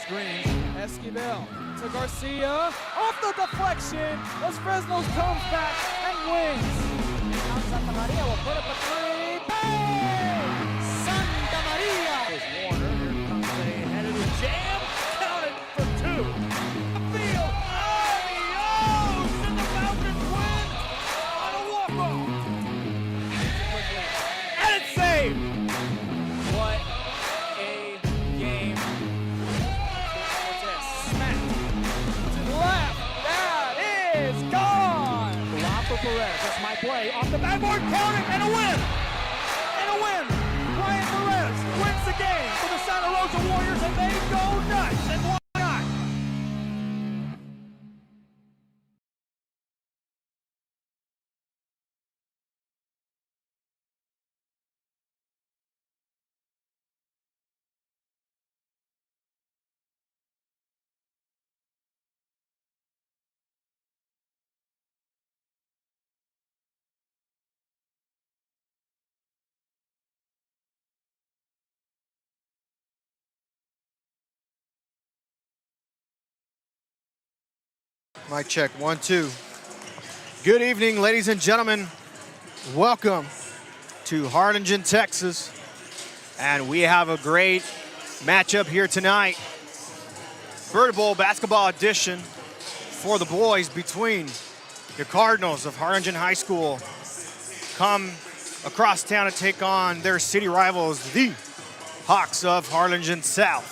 screen. Esquivel to Garcia. Off the deflection. Los Fresnos comes back and wins. Now Santa Maria will put up a three. Bang! Santa Maria! Here's Warner. Here comes a headed jam. Counted for two. Field. Adios! And the Falcons win on a walk-off. And it's saved. What a game. Cortez smacked to the left. That is gone. Block for Perez. That's my play. Off the backboard, counting, and a win. And a win. Brian Perez wins the game for the Santa Rosa Warriors, and they go nuts. And why not? Mic check, 1, 2. Good evening, ladies and gentlemen. Welcome to Harlingen, Texas. And we have a great matchup here tonight. Bird Bowl basketball edition for the boys between the Cardinals of Harlingen High School come across town to take on their city rivals, the Hawks of Harlingen South.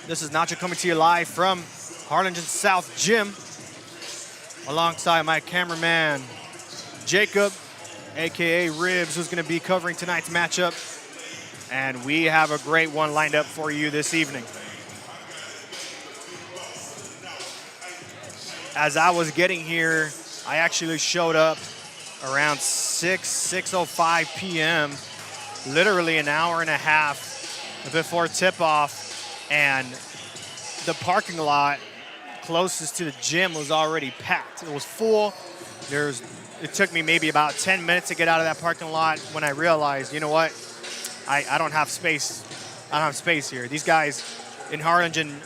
This is Nacho coming to you live from Harlingen South Gym, alongside my cameraman, Jacob, AKA Ribs, who's gonna be covering tonight's matchup. And we have a great one lined up for you this evening. As I was getting here, I actually showed up around 6:05 p.m., literally an hour and a half before tip-off, and the parking lot closest to the gym was already packed. It was full. It took me maybe about 10 minutes to get out of that parking lot when I realized, you know what, I don't have space. I don't have space here. These guys in Harlingen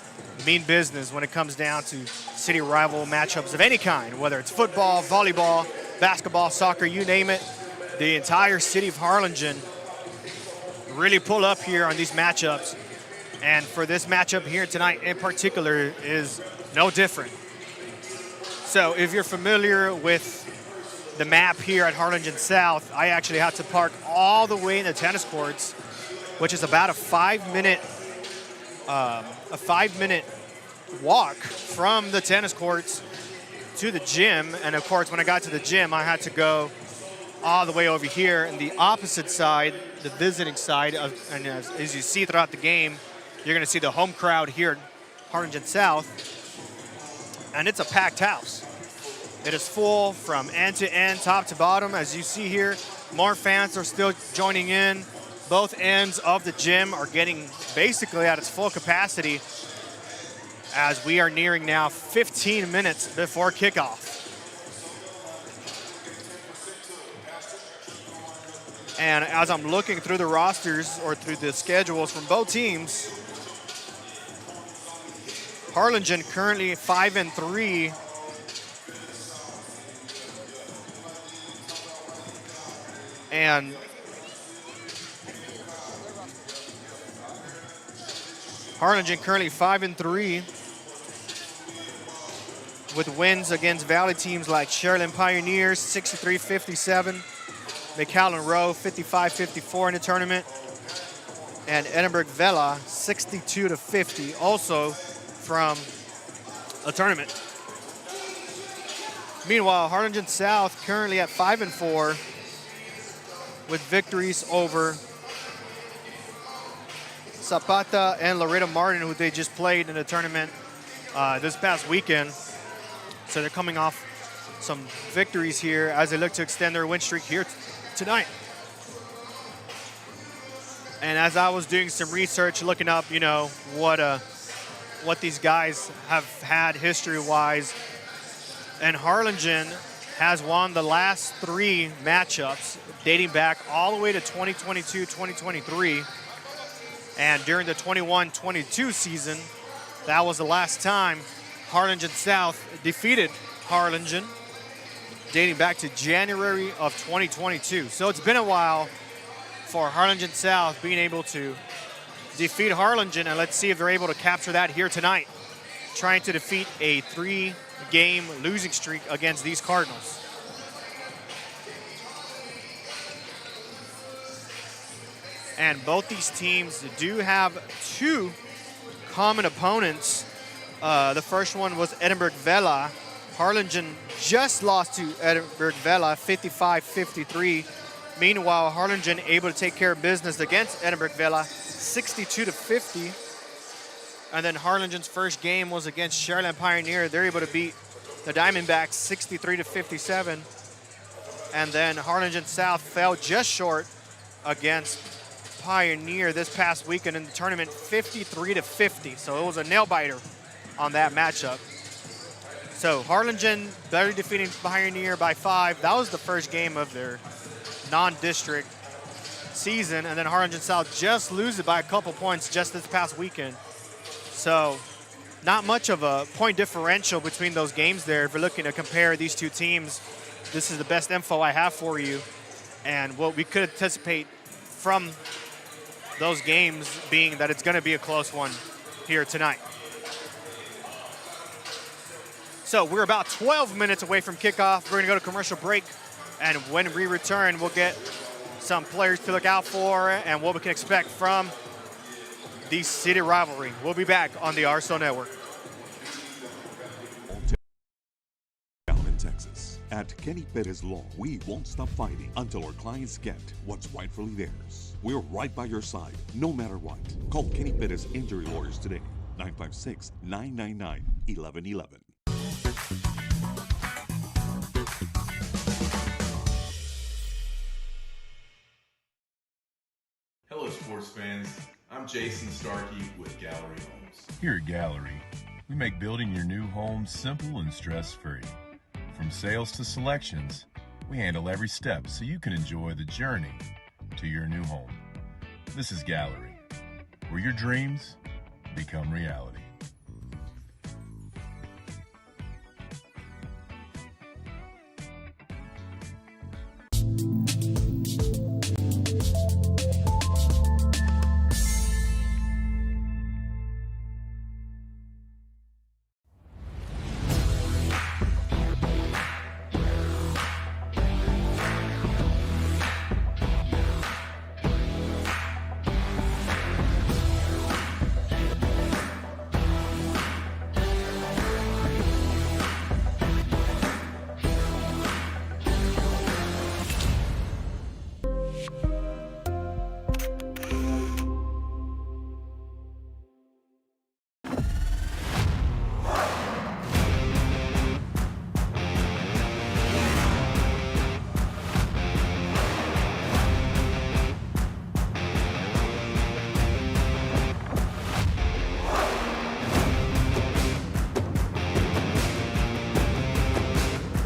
mean business when it comes down to city rival matchups of any kind, whether it's football, volleyball, basketball, soccer, you name it. The entire city of Harlingen really pull up here on these matchups. And for this matchup here tonight in particular is no different. So if you're familiar with the map here at Harlingen South, I actually had to park all the way in the tennis courts, which is about a 5-minute walk from the tennis courts to the gym. And of course, when I got to the gym, I had to go all the way over here and the opposite side, the visiting side of, and as you see throughout the game, you're gonna see the home crowd here at Harlingen South. And it's a packed house. It is full from end to end, top to bottom. As you see here, more fans are still joining in. Both ends of the gym are getting basically at its full capacity as we are nearing now 15 minutes before kickoff. And as I'm looking through the rosters or through the schedules from both teams, Harlingen currently 5-3. And Harlingen currently 5-3 with wins against Valley teams like Sherland Pioneers 63-57, McAllen Rowe 55-54 in the tournament, and Edinburgh Vela 62-50, also from a tournament. Meanwhile, Harlingen South currently at 5-4 with victories over Zapata and Loretta Martin, who they just played in the tournament this past weekend. So they're coming off some victories here as they look to extend their win streak here tonight. And as I was doing some research, looking up, you know, what these guys have had history-wise, and Harlingen has won the last 3 matchups dating back all the way to 2022, 2023. And during the 21-22 season, that was the last time Harlingen South defeated Harlingen, dating back to January of 2022. So it's been a while for Harlingen South being able to defeat Harlingen, and let's see if they're able to capture that here tonight, trying to defeat a 3-game losing streak against these Cardinals. And both these teams do have 2 common opponents. The first one was Edinburgh Vela. Harlingen just lost to Edinburgh Vela 55-53. Meanwhile, Harlingen able to take care of business against Edinburgh Vela 62-50. And then Harlingen's first game was against Sharyland Pioneer. They're able to beat the Diamondbacks 63-57. And then Harlingen South fell just short against Pioneer this past weekend in the tournament 53-50. So it was a nail biter on that matchup. So Harlingen barely defeating Pioneer by 5. That was the first game of their non-district season. And then Harlingen South just loses by a couple points just this past weekend. So not much of a point differential between those games there. If you're looking to compare these 2 teams, this is the best info I have for you. And what we could anticipate from those games being that it's going to be a close one here tonight. So we're about 12 minutes away from kickoff. We're going to go to commercial break. And when we return, we'll get some players to look out for and what we can expect from the city rivalry. We'll be back on the RSO Network. In Texas, at Kenny Perez Law, we won't stop fighting until our clients get what's rightfully theirs. We're right by your side, no matter what. Call Kenny Perez Injury Lawyers today, 956-999-1111. Hello, sports fans. I'm Jason Starkey with Gallery Homes. Here at Gallery, we make building your new home simple and stress-free. From sales to selections, we handle every step so you can enjoy the journey to your new home. This is Gallery, where your dreams become reality.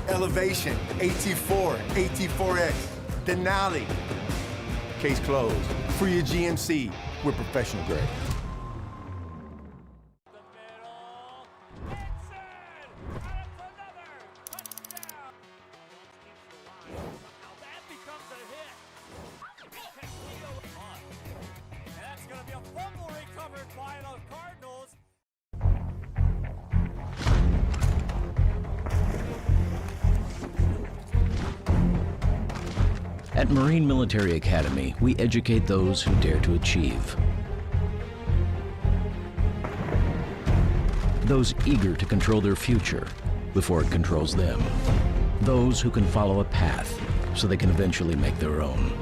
Elevation, AT4, AT4X, Denali. Case closed. For your GMC, we're professional grade. At Marine Military Academy, we educate those who dare to achieve. Those eager to control their future before it controls them. Those who can follow a path so they can eventually make their own.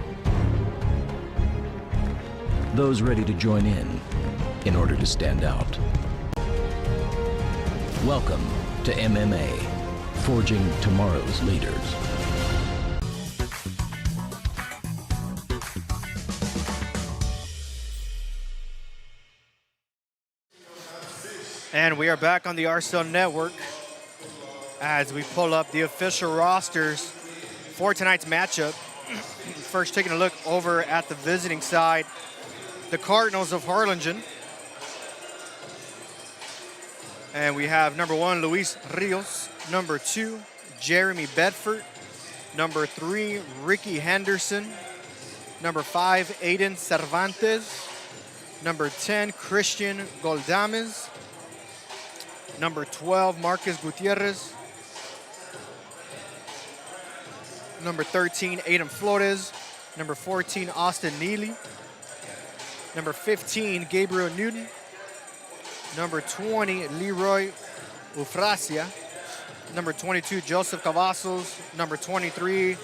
Those ready to join in order to stand out. Welcome to MMA, forging tomorrow's leaders. And we are back on the RSO Network as we pull up the official rosters for tonight's matchup. First, taking a look over at the visiting side. the Cardinals of Harlingen. And we have number 1, Luis Rios. Number 2, Jeremy Bedford. Number 3, Ricky Henderson. Number 5, Aiden Cervantes. Number 10, Christian Goldamez. Number 12, Marcus Gutierrez. Number 13, Aiden Flores. Number 14, Austin Neely. Number 15, Gabriel Newton. Number 20, Leroy Ufrasia. Number 22, Joseph Cavazos. Number 23,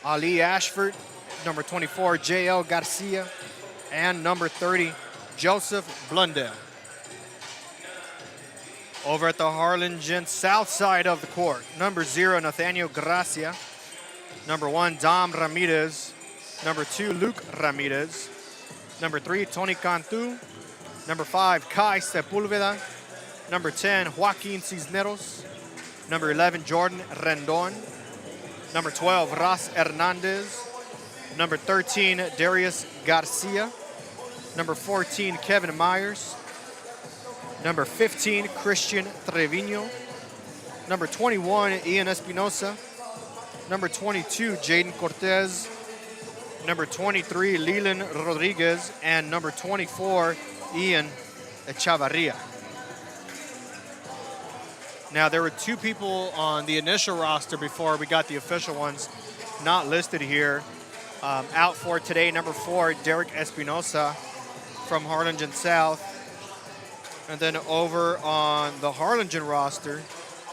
Ali Ashford. Number 24, J.L. Garcia. And number 30, Joseph Blundell. Over at the Harlingen south side of the court, number 0, Nathaniel Gracia. Number 1, Dom Ramirez. Number 2, Luke Ramirez. Number 3, Tony Cantu. Number 5, Kai Sepulveda. Number 10, Joaquin Cisneros. Number 11, Jordan Rendon. Number 12, Ras Hernandez. Number 13, Darius Garcia. Number 14, Kevin Myers. Number 15, Christian Trevino. Number 21, Ian Espinosa. Number 22, Jaden Cortez. Number 23, Leland Rodriguez. And number 24, Ian Echavarria. Now, there were 2 people on the initial roster before we got the official ones not listed here. Out for today, number 4, Derek Espinosa from Harlingen South. And then over on the Harlingen roster,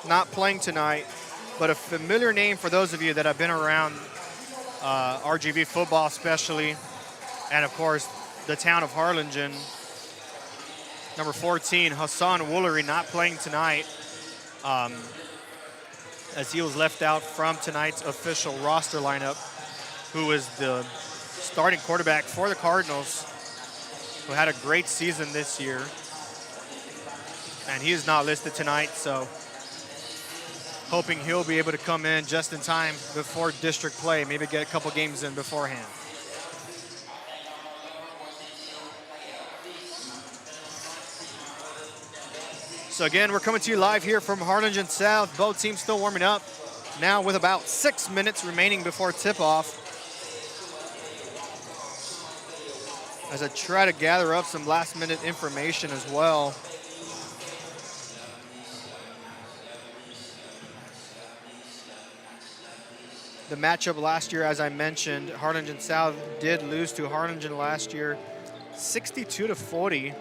not playing tonight, but a familiar name for those of you that have been around RGV football especially, and of course, the town of Harlingen. Number 14, Hassan Woolery, not playing tonight, as he was left out from tonight's official roster lineup, who is the starting quarterback for the Cardinals, who had a great season this year. And he is not listed tonight, so hoping he'll be able to come in just in time before district play, maybe get a couple games in beforehand. So again, we're coming to you live here from Harlingen South. Both teams still warming up now with about 6 minutes remaining before tip-off. As I try to gather up some last-minute information as well. The matchup last year, as I mentioned, Harlingen South did lose to Harlingen last year, 62-40.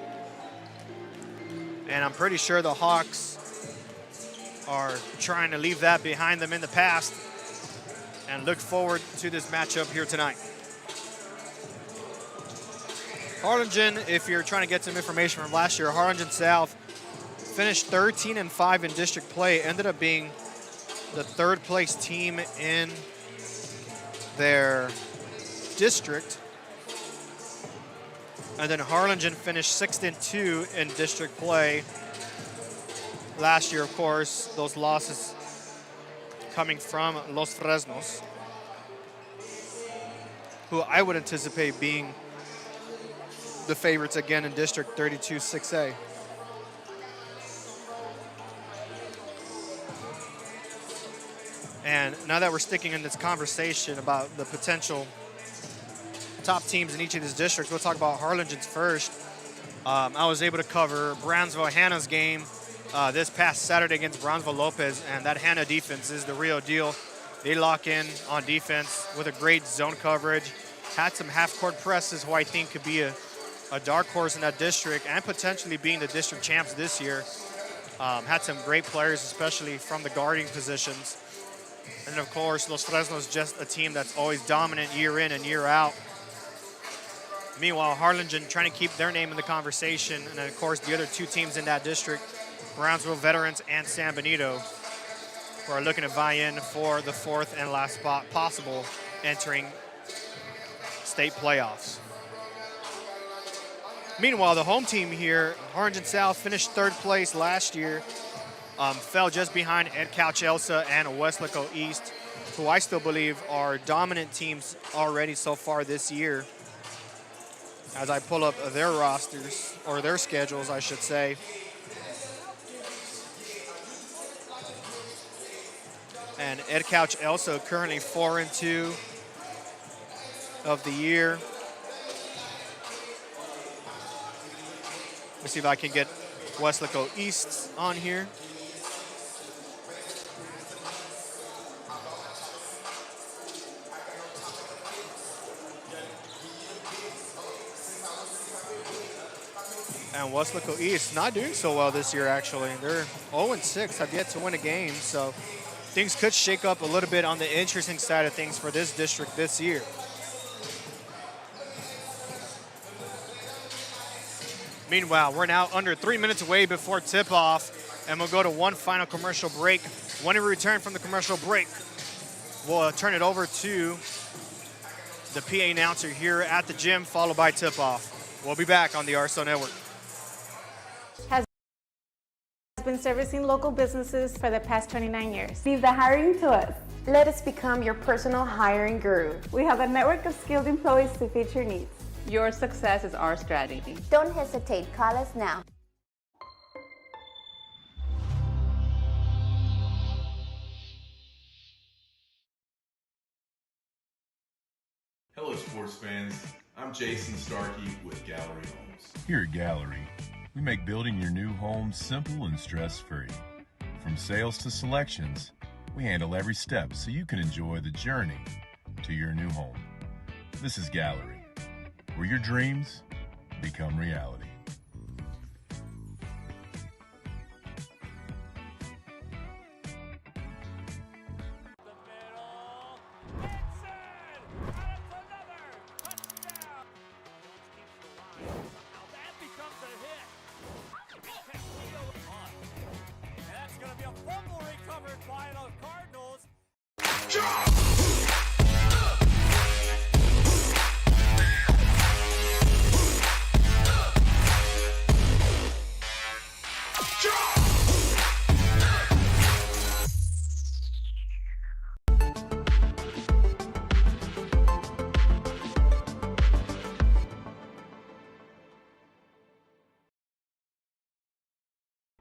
And I'm pretty sure the Hawks are trying to leave that behind them in the past and look forward to this matchup here tonight. Harlingen, if you're trying to get some information from last year, Harlingen South finished 13-5 in district play, ended up being the 3rd place team in their district. And then Harlingen finished 6-2 in district play. Last year, of course, those losses coming from Los Fresnos, who I would anticipate being the favorites again in District 32 6A. And now that we're sticking in this conversation about the potential top teams in each of these districts, we'll talk about Harlingen's first. I was able to cover Brownsville-Hannah's game this past Saturday against Brownsville-Lopez, and that Hannah defense is the real deal. They lock in on defense with a great zone coverage. Had some half-court presses, who I think could be a dark horse in that district and potentially being the district champs this year. Had some great players, especially from the guarding positions. And of course, Los Fresnos just a team that's always dominant year in and year out. Meanwhile, Harlingen trying to keep their name in the conversation. And then of course, the other 2 teams in that district, Brownsville Veterans and San Benito, who are looking to vie in for the 4th and last spot possible entering state playoffs. Meanwhile, the home team here, Harlingen South, finished 3rd place last year. Fell just behind Ed Couch-Elsa and Westlaco East, who I still believe are dominant teams already so far this year. as I pull up their rosters, or their schedules, I should say. And Ed Couch also currently 4-2 of the year. Let's see if I can get Weslaco East on here. And Weslaco East not doing so well this year, actually. They're 0-6, have yet to win a game, so things could shake up a little bit on the interesting side of things for this district this year. Meanwhile, we're now under 3 minutes away before tip-off, and we'll go to one final commercial break. When we return from the commercial break, we'll turn it over to the PA announcer here at the gym, followed by tip-off. We'll be back on the RSO Network. Has been servicing local businesses for the past 29 years. Leave the hiring to us. Let us become your personal hiring guru. We have a network of skilled employees to fit your needs. Your success is our strategy. Don't hesitate, call us now. Hello, sports fans. I'm Jason Starkey with Gallery Homes. Here at Gallery, we make building your new home simple and stress-free. From sales to selections, we handle every step so you can enjoy the journey to your new home. This is Gallery, where your dreams become reality.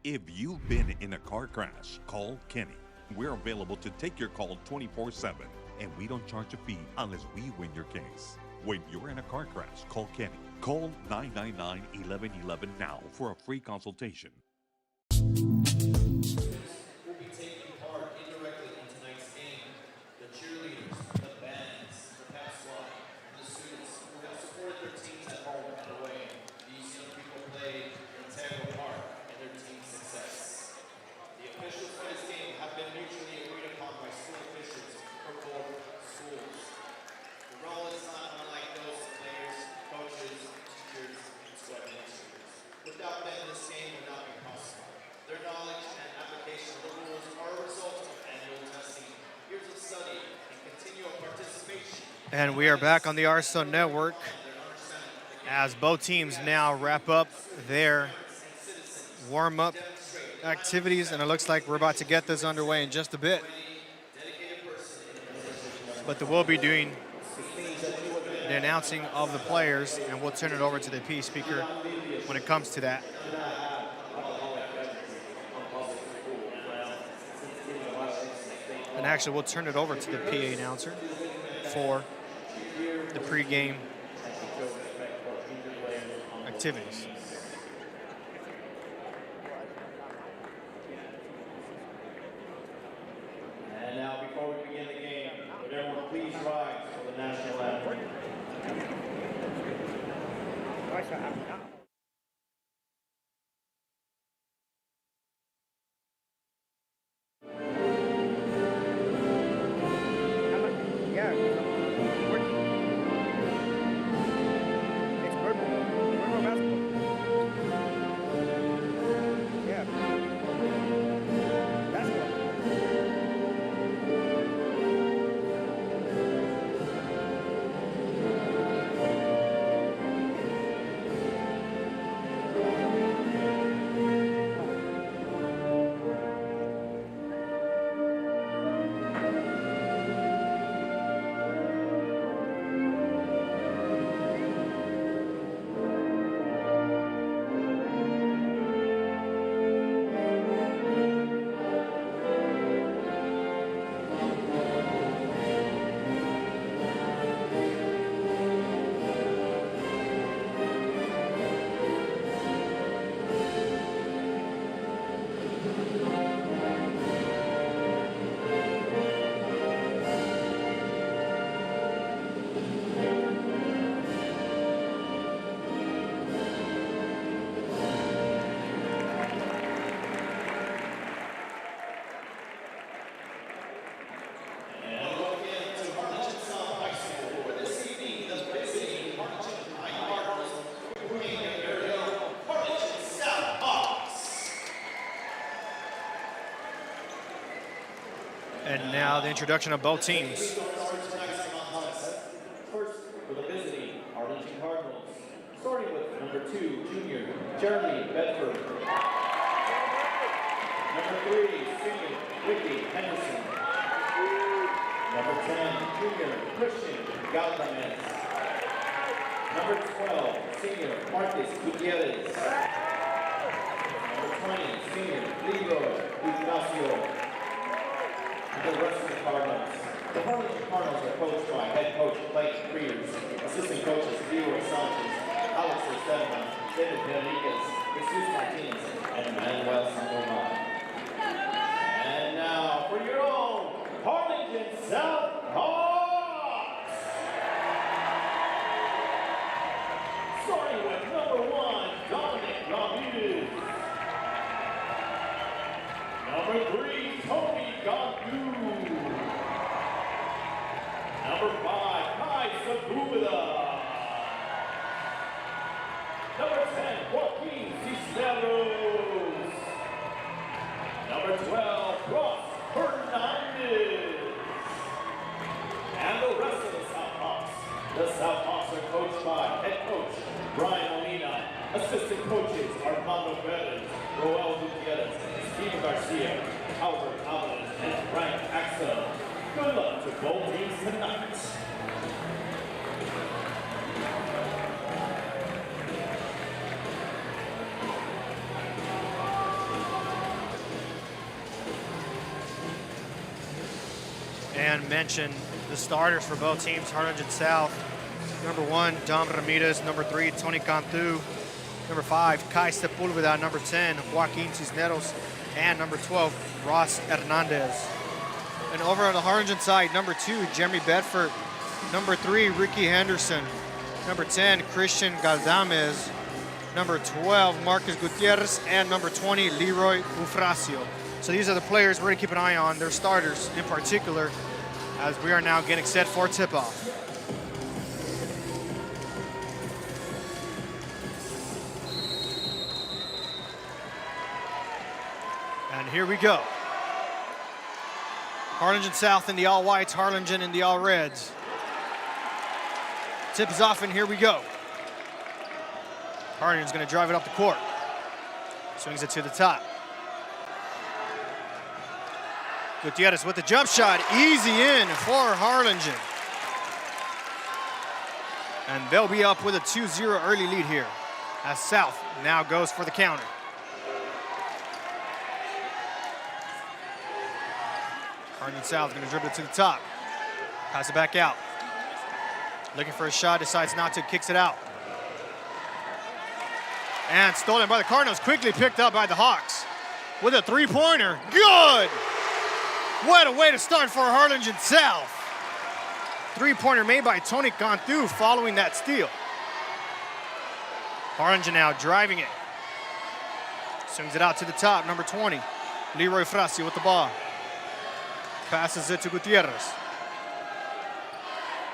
If you've been in a car crash, call Kenny. We're available to take your call 24/7, and we don't charge a fee unless we win your case. When you're in a car crash, call Kenny. Call 999-1111 now for a free consultation. Will be taking part indirectly in tonight's game. The cheerleaders, the bands, the pep squad, and the students who have supported their teams at home and away. These young people played an integral part in their team's success. The officials for this game have been mutually agreed upon by school officials for both schools. The role is not unlike those of players, coaches, teachers, and squad administrators. Without them, this game would not be possible. Their knowledge and application of the rules are a result of annual testing, years of study, and continual participation. And we are back on the RSO Network as both teams now wrap up their warm-up activities, and it looks like we're about to get this underway in just a bit. But they will be doing the announcing of the players, and we'll turn it over to the PA speaker when it comes to that. And actually, we'll turn it over to the PA announcer for the pregame activities. And now, before we begin the game, would everyone please rise for the national anthem? And now the introduction of both teams. First, for the visiting Harlingen Cardinals, starting with number 2, junior Jeremy Bedford. Number 3, senior Ricky Henderson. Number 10, junior Christian Galdames. Number 12, senior Marcus Gutierrez. Number 20, senior Leroy Ignacio. And the rest of the Cardinals. The Harlingen Cardinals are coached by head coach Blake Creers, assistant coaches Leroy Sanchez, Alex Estema, David Henriquez, Jesus Martinez, and Manuel Sandoval. And now for your own Harlingen South Hawks! Starting with number 1, Dominic Ramirez. Number 3, Tony Gandu. Number 5, Kai Sepulveda. Number 10, Joaquin Cisneros. Number 12, Ross Hernandez. And the rest of the South Hawks. The South Hawks are coached by head coach Brian Molina, assistant coaches Armando Perez, Roel Gutierrez, Steve Garcia, Albert Alvarez, and Frank Axel. Good luck to both teams tonight. And mention the starters for both teams. Harlingen South, number 1, Dom Ramirez. Number 3, Tony Cantu. Number 5, Kai Sepulveda. Number 10, Joaquin Cisneros. And number 12, Ross Hernandez. And over on the Harlingen side, number 2, Jeremy Bedford. Number 3, Ricky Henderson. Number 10, Christian Galdames. Number 12, Marcus Gutierrez. And number 20, Leroy Ufracio. So these are the players we're going to keep an eye on, their starters in particular, as we are now getting set for tip-off. And here we go. Harlingen South in the all-whites, Harlingen in the all-reds. Tip is off, and here we go. Harlingen's going to drive it up the court. Swings it to the top. Gutierrez with the jump shot, easy in for Harlingen. And they'll be up with a 2-0 early lead here, as South now goes for the counter. Harlingen South gonna dribble it to the top. Pass it back out. Looking for a shot, decides not to, kicks it out. And stolen by the Cardinals, quickly picked up by the Hawks. With a three-pointer, good! What a way to start for Harlingen South. Three-pointer made by Tony Cantu following that steal. Harlingen now driving it. Swings it out to the top, number 20. Leroy Frassi with the ball. Passes it to Gutierrez.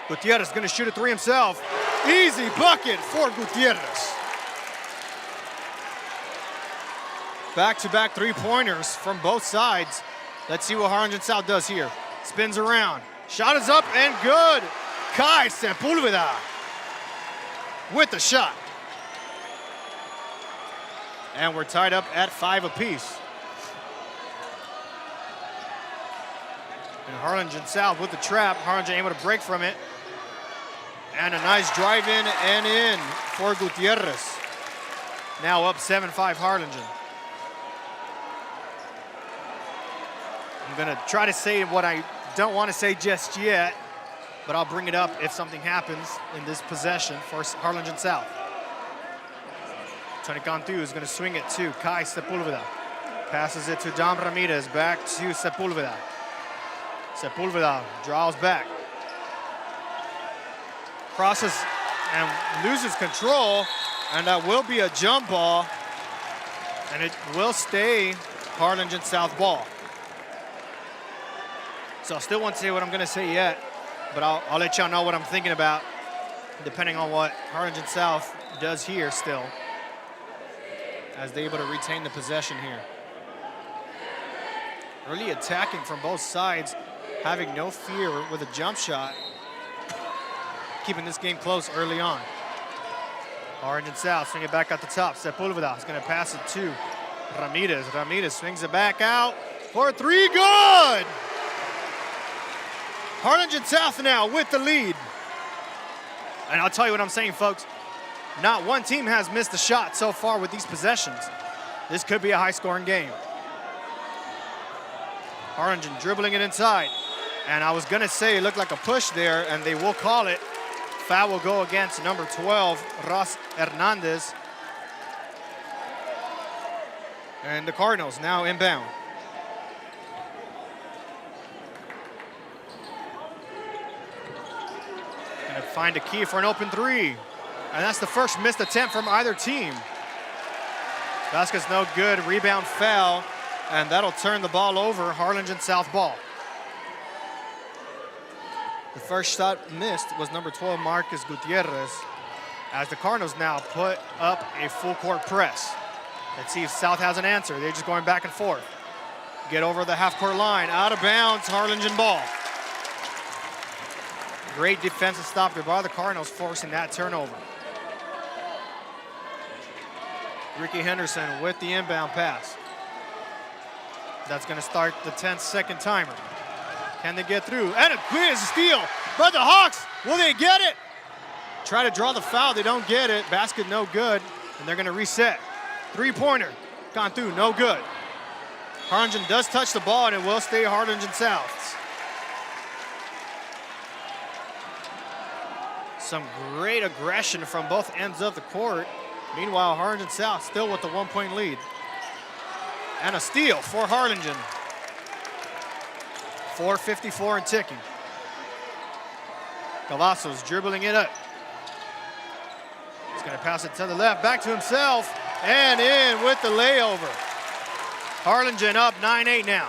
Gutierrez gonna shoot a three himself. Easy bucket for Gutierrez. Back-to-back three-pointers from both sides. Let's see what Harlingen South does here. Spins around. Shot is up and good. Kai Sepulveda with the shot. And we're tied up at 5 apiece. And Harlingen South with the trap. Harlingen able to break from it. And a nice drive in and in for Gutierrez. Now up 7-5 Harlingen. I'm gonna try to say what I don't want to say just yet, but I'll bring it up if something happens in this possession for Harlingen South. Tony Cantu is gonna swing it to Kai Sepulveda. Passes it to Dom Ramirez, back to Sepulveda. Sepulveda draws back. Crosses and loses control, and that will be a jump ball, and it will stay Harlingen South ball. So I still won't say what I'm gonna say yet, but I'll let y'all know what I'm thinking about, depending on what Harlingen South does here still, as they're able to retain the possession here. Really attacking from both sides, having no fear with a jump shot, keeping this game close early on. Orange and South swing it back at the top. Sepulveda is going to pass it to Ramirez. Ramirez swings it back out for three. Good! Harlingen South now with the lead. And I'll tell you what I'm saying, folks. Not one team has missed a shot so far with these possessions. This could be a high-scoring game. Harlingen dribbling it inside. And I was going to say it looked like a push there, and they will call it. Foul will go against number 12, Ross Hernandez. And the Cardinals now inbound. Gonna find a key for an open three. And that's the first missed attempt from either team. Basket's no good, rebound foul, and that'll turn the ball over, Harlingen South ball. The first shot missed was number 12, Marcus Gutierrez, as the Cardinals now put up a full court press. Let's see if South has an answer. They're just going back and forth. Get over the half-court line, out of bounds, Harlingen ball. Great defensive stop there by the Cardinals, forcing that turnover. Ricky Henderson with the inbound pass. That's going to start the 10-second timer. Can they get through? And a quick steal by the Hawks. Will they get it? Try to draw the foul. They don't get it. Basket no good. And they're going to reset. Three-pointer. Gone through. No good. Harlingen does touch the ball, and it will stay Harlingen South. Some great aggression from both ends of the court. Meanwhile, Harlingen South still with the 1-point lead. And a steal for Harlingen. 4:54 and ticking. Cavazos dribbling it up. He's going to pass it to the left, back to himself, and in with the layover. Harlingen up 9-8 now.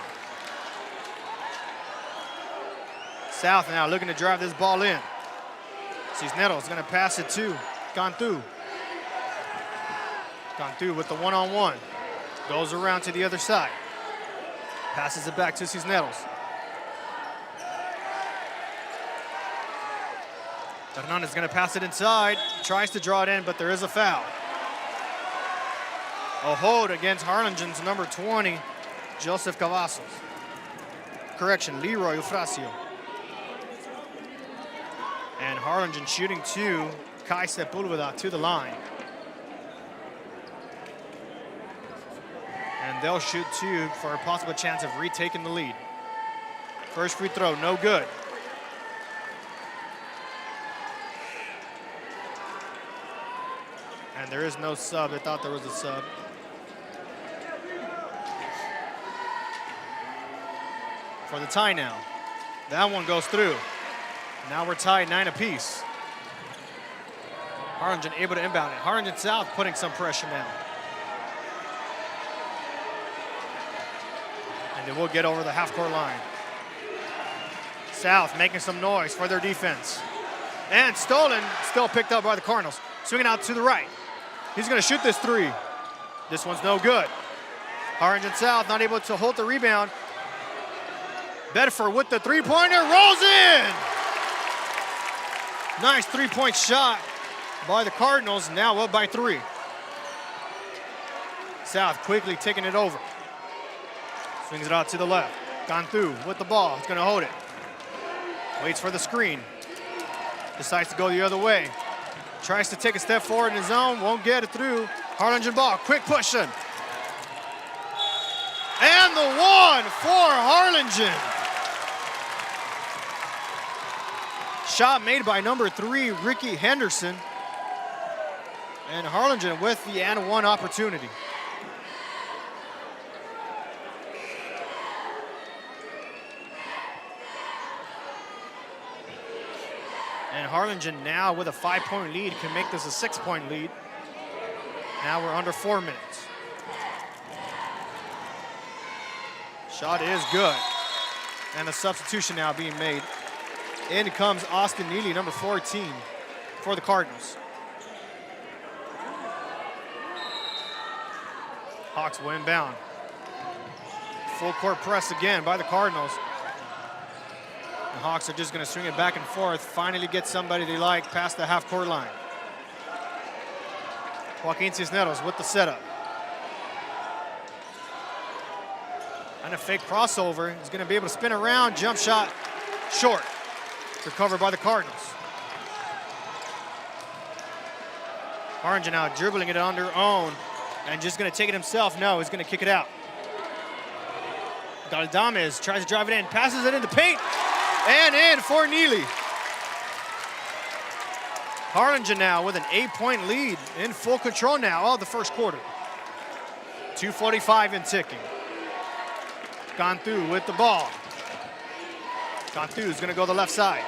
South now looking to drive this ball in. Cisneros going to pass it to Cantu. Cantu with the one-on-one. Goes around to the other side. Passes it back to Cisneros. Hernandez is going to pass it inside. Tries to draw it in, but there is a foul. A hold against Harlingen's number 20, Joseph Cavazos. Correction, Leroy Eufrasio. And Harlingen shooting two, Kai Sepulveda to the line. And they'll shoot two for a possible chance of retaking the lead. First free throw, no good. And there is no sub. They thought there was a sub. For the tie now. That one goes through. Now we're tied 9 apiece. Harlingen able to inbound it. Harlingen South putting some pressure now. And they will get over the half-court line. South making some noise for their defense. And stolen, still picked up by the Cardinals. Swinging out to the right. He's going to shoot this three. This one's no good. Harlingen South not able to hold the rebound. Bedford with the three-pointer, rolls in! Nice three-point shot by the Cardinals, now up by 3. South quickly taking it over. Swings it out to the left. Cantu with the ball, he's gonna hold it. Waits for the screen. Decides to go the other way. Tries to take a step forward in his zone, won't get it through. Harlingen ball, quick push in. And the one for Harlingen. Shot made by number 3, Ricky Henderson. And Harlingen with the and one opportunity. And Harlingen now with a 5-point lead can make this a 6-point lead. Now we're under 4 minutes. Shot is good. And a substitution now being made. In comes Austin Neely, number 14, for the Cardinals. Hawks will inbound. Full court press again by the Cardinals. The Hawks are just going to swing it back and forth, finally get somebody they like past the half-court line. Joaquin Cisneros with the setup. And a fake crossover. He's going to be able to spin around, jump shot, short. Recovered by the Cardinals. Harlingen now dribbling it on their own and just going to take it himself. No, he's going to kick it out. Galdames tries to drive it in, passes it in the paint, and in for Neely. Harlingen now with an 8-point lead, in full control now of the first quarter. 2:45 and ticking. Cantu with the ball. Cantu is going to go the left side.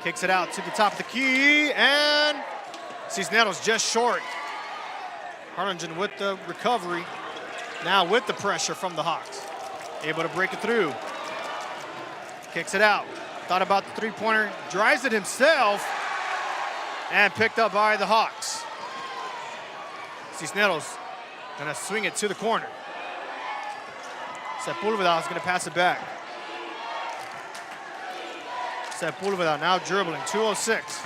Kicks it out to the top of the key, and Cisneros just short. Harlingen with the recovery, now with the pressure from the Hawks. Able to break it through. Kicks it out. Thought about the three-pointer, drives it himself, and picked up by the Hawks. Cisneros gonna swing it to the corner. Sepulveda is gonna pass it back. Sepulveda now dribbling, 2:06.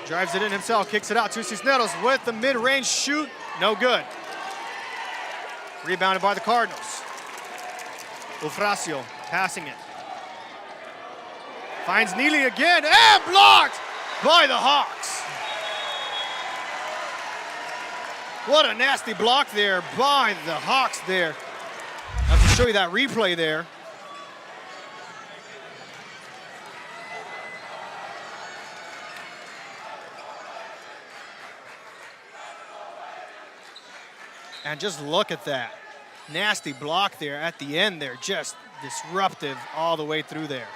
Drives it in himself, kicks it out to Cisneros with the mid-range shoot, no good. Rebounded by the Cardinals. Eufrasio passing it. Finds Neely again, and blocked by the Hawks. What a nasty block there by the Hawks there. I have to show you that replay there. And just look at that. Nasty block there at the end there. Just disruptive all the way through there.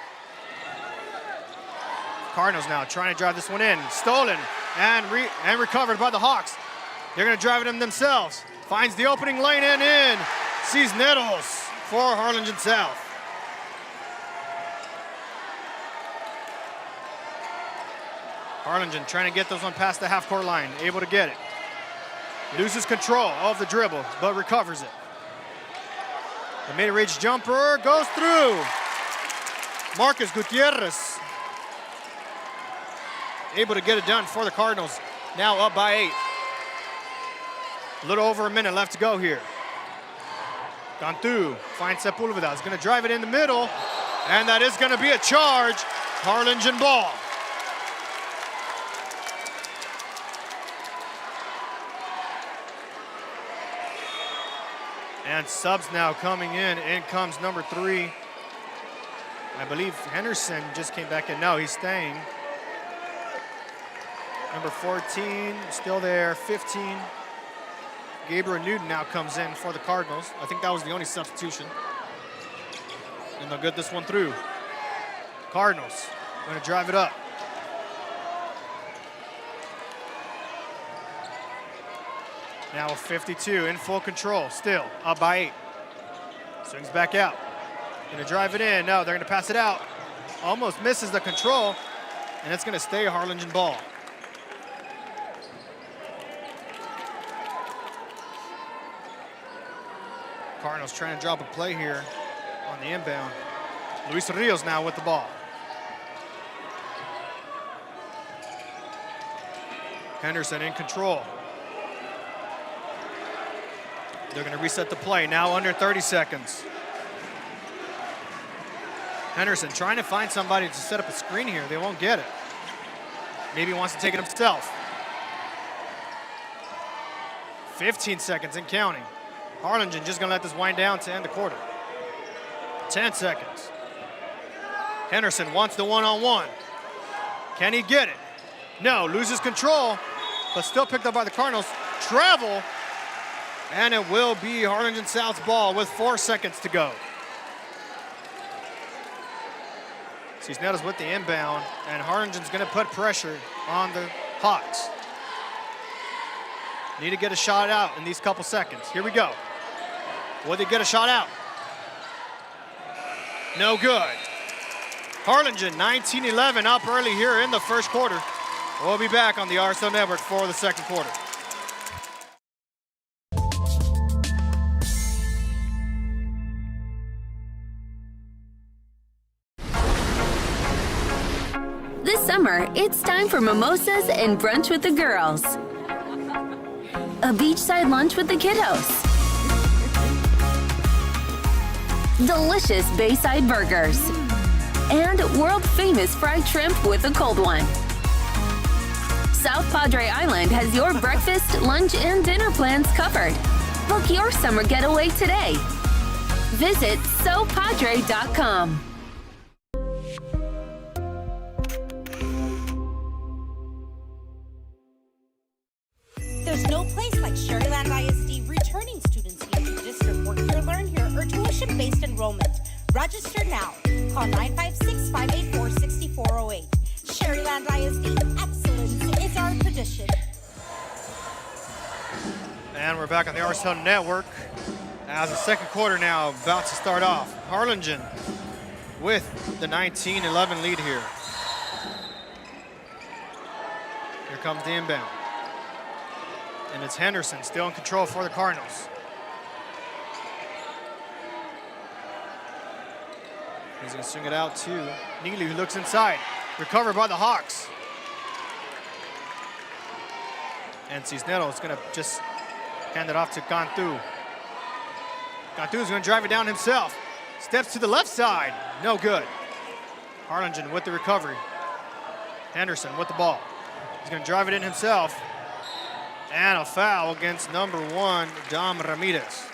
Cardinals now trying to drive this one in. Stolen and recovered by the Hawks. They're going to drive it in themselves. Finds the opening lane and in. Cisneros for Harlingen South. Harlingen trying to get this one past the half-court line. Able to get it. Loses control of the dribble, but recovers it. The mid-range jumper goes through. Marcus Gutierrez able to get it done for the Cardinals. Now up by 8. A little over a minute left to go here. Cantu finds Sepulveda. Is going to drive it in the middle, and that is going to be a charge. Harlingen ball. And subs now coming in. In comes number 3. I believe Henderson just came back in. No, he's staying. Number 14, still there. 15. Gabriel Newton now comes in for the Cardinals. I think that was the only substitution. And they'll get this one through. Cardinals going to drive it up. Now with 52, in full control, still up by 8. Swings back out. Going to drive it in. No, they're going to pass it out. Almost misses the control, and it's going to stay Harlingen ball. Cardinals trying to drop a play here on the inbound. Luis Rios now with the ball. Henderson in control. They're going to reset the play, now under 30 seconds. Henderson trying to find somebody to set up a screen here. They won't get it. Maybe he wants to take it himself. 15 seconds and counting. Harlingen just going to let this wind down to end the quarter. 10 seconds. Henderson wants the one-on-one. Can he get it? No, loses control, but still picked up by the Cardinals. Travel. And it will be Harlingen South's ball with 4 seconds to go. Cisneros with the inbound, and Harlingen's going to put pressure on the Hawks. Need to get a shot out in these couple seconds. Here we go. Will they get a shot out? No good. Harlingen 19-11 up early here in the first quarter. We'll be back on the RSL Network for the second quarter. This summer, it's time for mimosas and brunch with the girls. A beachside lunch with the kiddos. Delicious Bayside burgers. And world-famous fried shrimp with a cold one. South Padre Island has your breakfast, lunch, and dinner plans covered. Book your summer getaway today. Visit sopadre.com. There's no place like Sharyland ISD returning students here to district work here, learn here, or tuition-based enrollment. Register now. Call 956-584-6408. Sharyland ISD, excellence is our tradition. And we're back on the RSL Network as the second quarter now about to start off. Harlingen with the 19-11 lead here. Here comes the inbound. And it's Henderson still in control for the Cardinals. He's going to swing it out to Neely, who looks inside. Recovered by the Hawks. And Cisneros is going to just hand it off to Cantu. Cantu is going to drive it down himself. Steps to the left side. No good. Harlingen with the recovery. Henderson with the ball. He's going to drive it in himself. And a foul against number 1, Dom Ramirez.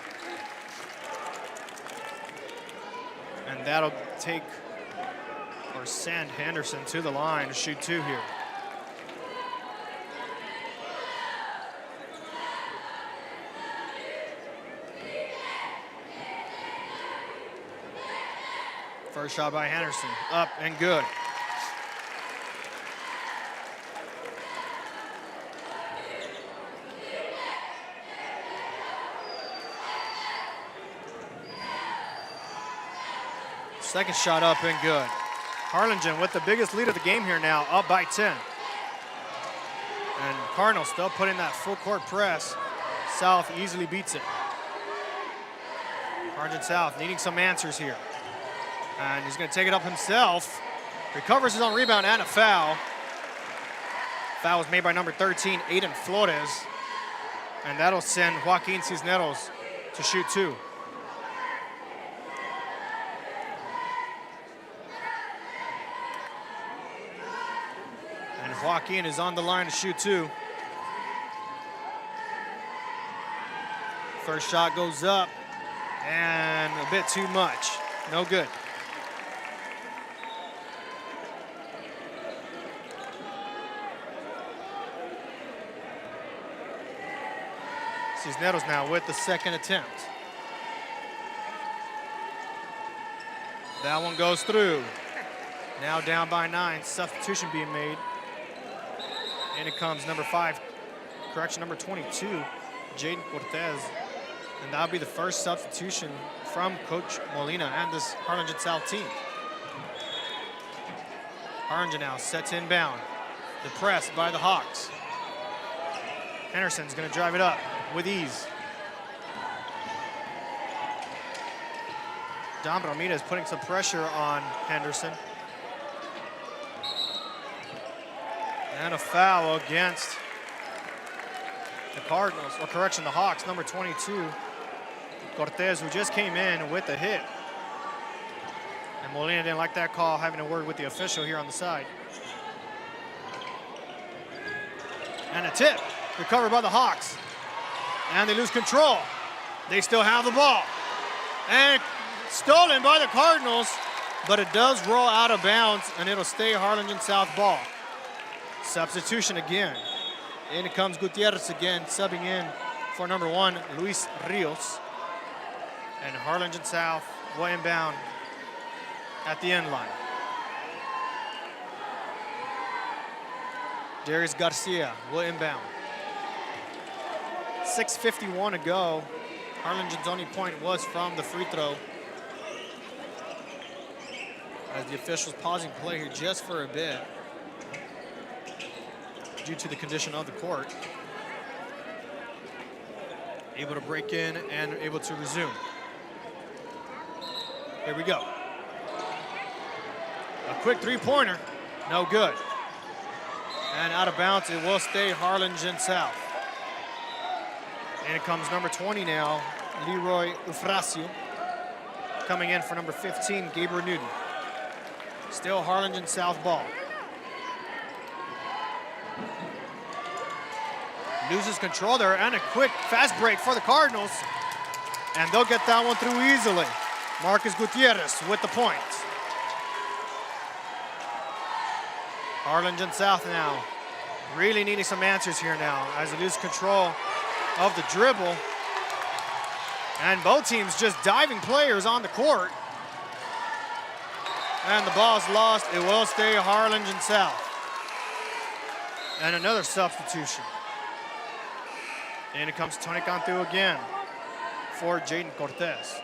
And that'll take or send Henderson to the line to shoot 2 here. First shot by Henderson, up and good. Second shot up and good. Harlingen with the biggest lead of the game here now, up by 10. And Cardinals still putting that full court press. South easily beats it. Harlingen South needing some answers here. And he's going to take it up himself. Recovers his own rebound and a foul. Foul was made by number 13, Aiden Flores. And that'll send Joaquin Cisneros to shoot 2. And Joaquin is on the line to shoot 2. First shot goes up and a bit too much. No good. Cisneros now with the second attempt. That one goes through. Now down by 9, substitution being made. And it comes number 22, Jaden Cortez. And that'll be the first substitution from Coach Molina and this Harlingen South team. Harlingen now sets inbound. The press by the Hawks. Henderson's gonna drive it up with ease. Dom Ramirez putting some pressure on Henderson. And a foul against the Cardinals, or correction, the Hawks, number 22, Cortez, who just came in with the hit. And Molina didn't like that call, having a word with the official here on the side. And a tip, recovered by the Hawks. And they lose control. They still have the ball. And stolen by the Cardinals, but it does roll out of bounds, and it'll stay Harlingen South ball. Substitution again. In it comes Gutierrez again, subbing in for number 1, Luis Rios. And Harlingen South will inbound at the end line. Darius Garcia will inbound. 6:51 to go. Harlingen's only point was from the free throw. As the officials pausing play here just for a bit due to the condition of the court. Able to break in and able to resume. Here we go. A quick three-pointer No good. And out of bounds, it will stay Harlingen South. And it comes number 20 now, Leroy Ufracio. Coming in for number 15, Gabriel Newton. Still Harlingen South ball. Loses control there, and a quick fast break for the Cardinals. And they'll get that one through easily. Marcus Gutierrez with the point. Harlingen South now really needing some answers here now as they lose control of the dribble. And both teams just diving players on the court. And the ball's lost. It will stay Harlingen South. And another substitution. And it comes Tony Cantu again for Jaden Cortez.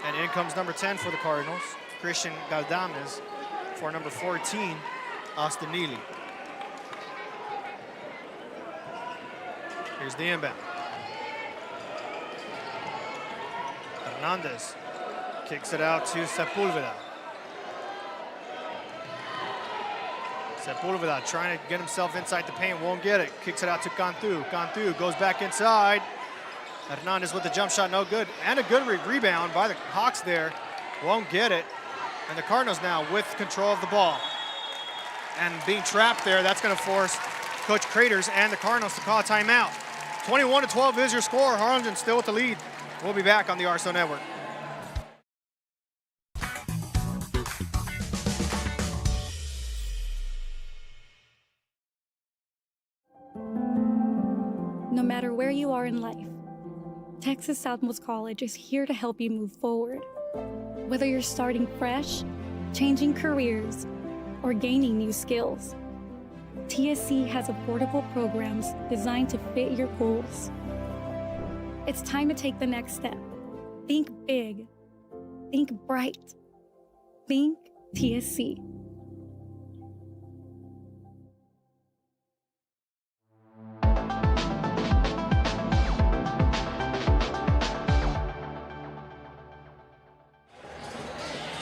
And in comes number 10 for the Cardinals, Christian Galdames, for number 14, Austin Neely. Here's the inbound. Hernandez kicks it out to Sepulveda. Sepulveda trying to get himself inside the paint, won't get it. Kicks it out to Cantu. Cantu goes back inside. Hernandez with the jump shot, no good. And a good rebound by the Hawks there. Won't get it. And the Cardinals now with control of the ball. And being trapped there, that's going to force Coach Craters and the Cardinals to call a timeout. 21-12 is your score. Harlingen still with the lead. We'll be back on the RSO Network. No matter where you are in life, Texas Southmost College is here to help you move forward. Whether you're starting fresh, changing careers, or gaining new skills, TSC has affordable programs designed to fit your goals. It's time to take the next step. Think big. Think bright. Think TSC.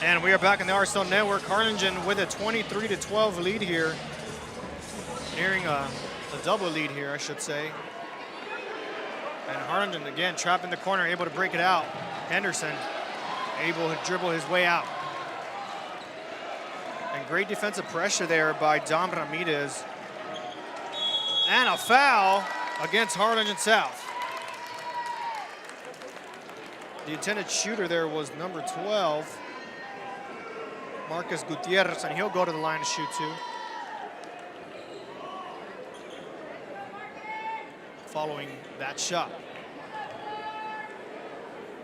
And we are back in the RSO Network. Harlingen with a 23-12 lead here. Nearing a double lead here, I should say. And Harlingen, again, trapped in the corner, able to break it out. Henderson able to dribble his way out. And great defensive pressure there by Dom Ramirez. And a foul against Harlingen South. The intended shooter there was number 12. Marcus Gutierrez, and he'll go to the line to shoot too. Following that shot.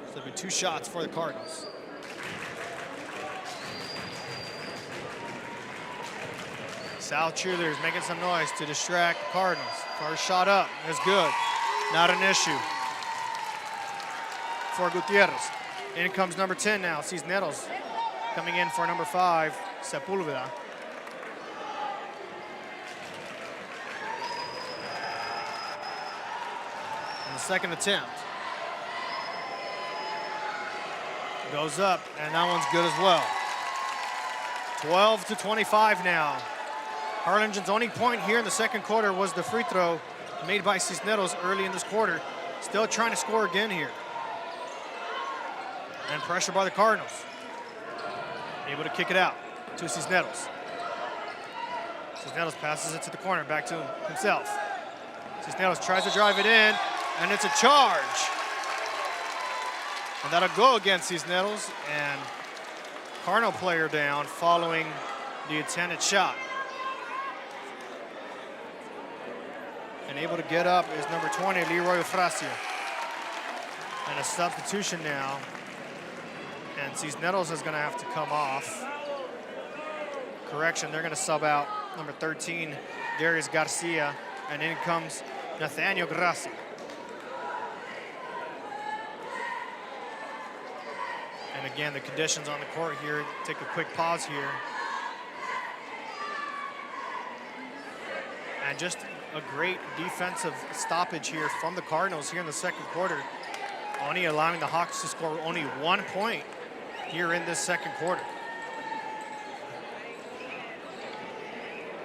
So there'll be 2 shots for the Cardinals. South cheerleaders making some noise to distract the Cardinals. First shot up is good. Not an issue for Gutierrez. In comes number 10 now, Cisneros. Coming in for number 5, Sepulveda. And the second attempt. Goes up, and that one's good as well. 12-25 now. Harlingen's only point here in the second quarter was the free throw made by Cisneros early in this quarter. Still trying to score again here. And pressure by the Cardinals. Able to kick it out to Cisneros. Cisneros passes it to the corner, back to himself. Cisneros tries to drive it in, and it's a charge. And that'll go against Cisneros, and Cardinal player down following the intended shot. And able to get up is number 20, Leroy Ufracio. And a substitution now. And Cisneros is going to have to come off. Correction, they're going to sub out number 13, Darius Garcia, and in comes Nathaniel Grassi. And again, the conditions on the court here, take a quick pause here. And just a great defensive stoppage here from the Cardinals here in the second quarter, only allowing the Hawks to score only 1 point here in this second quarter.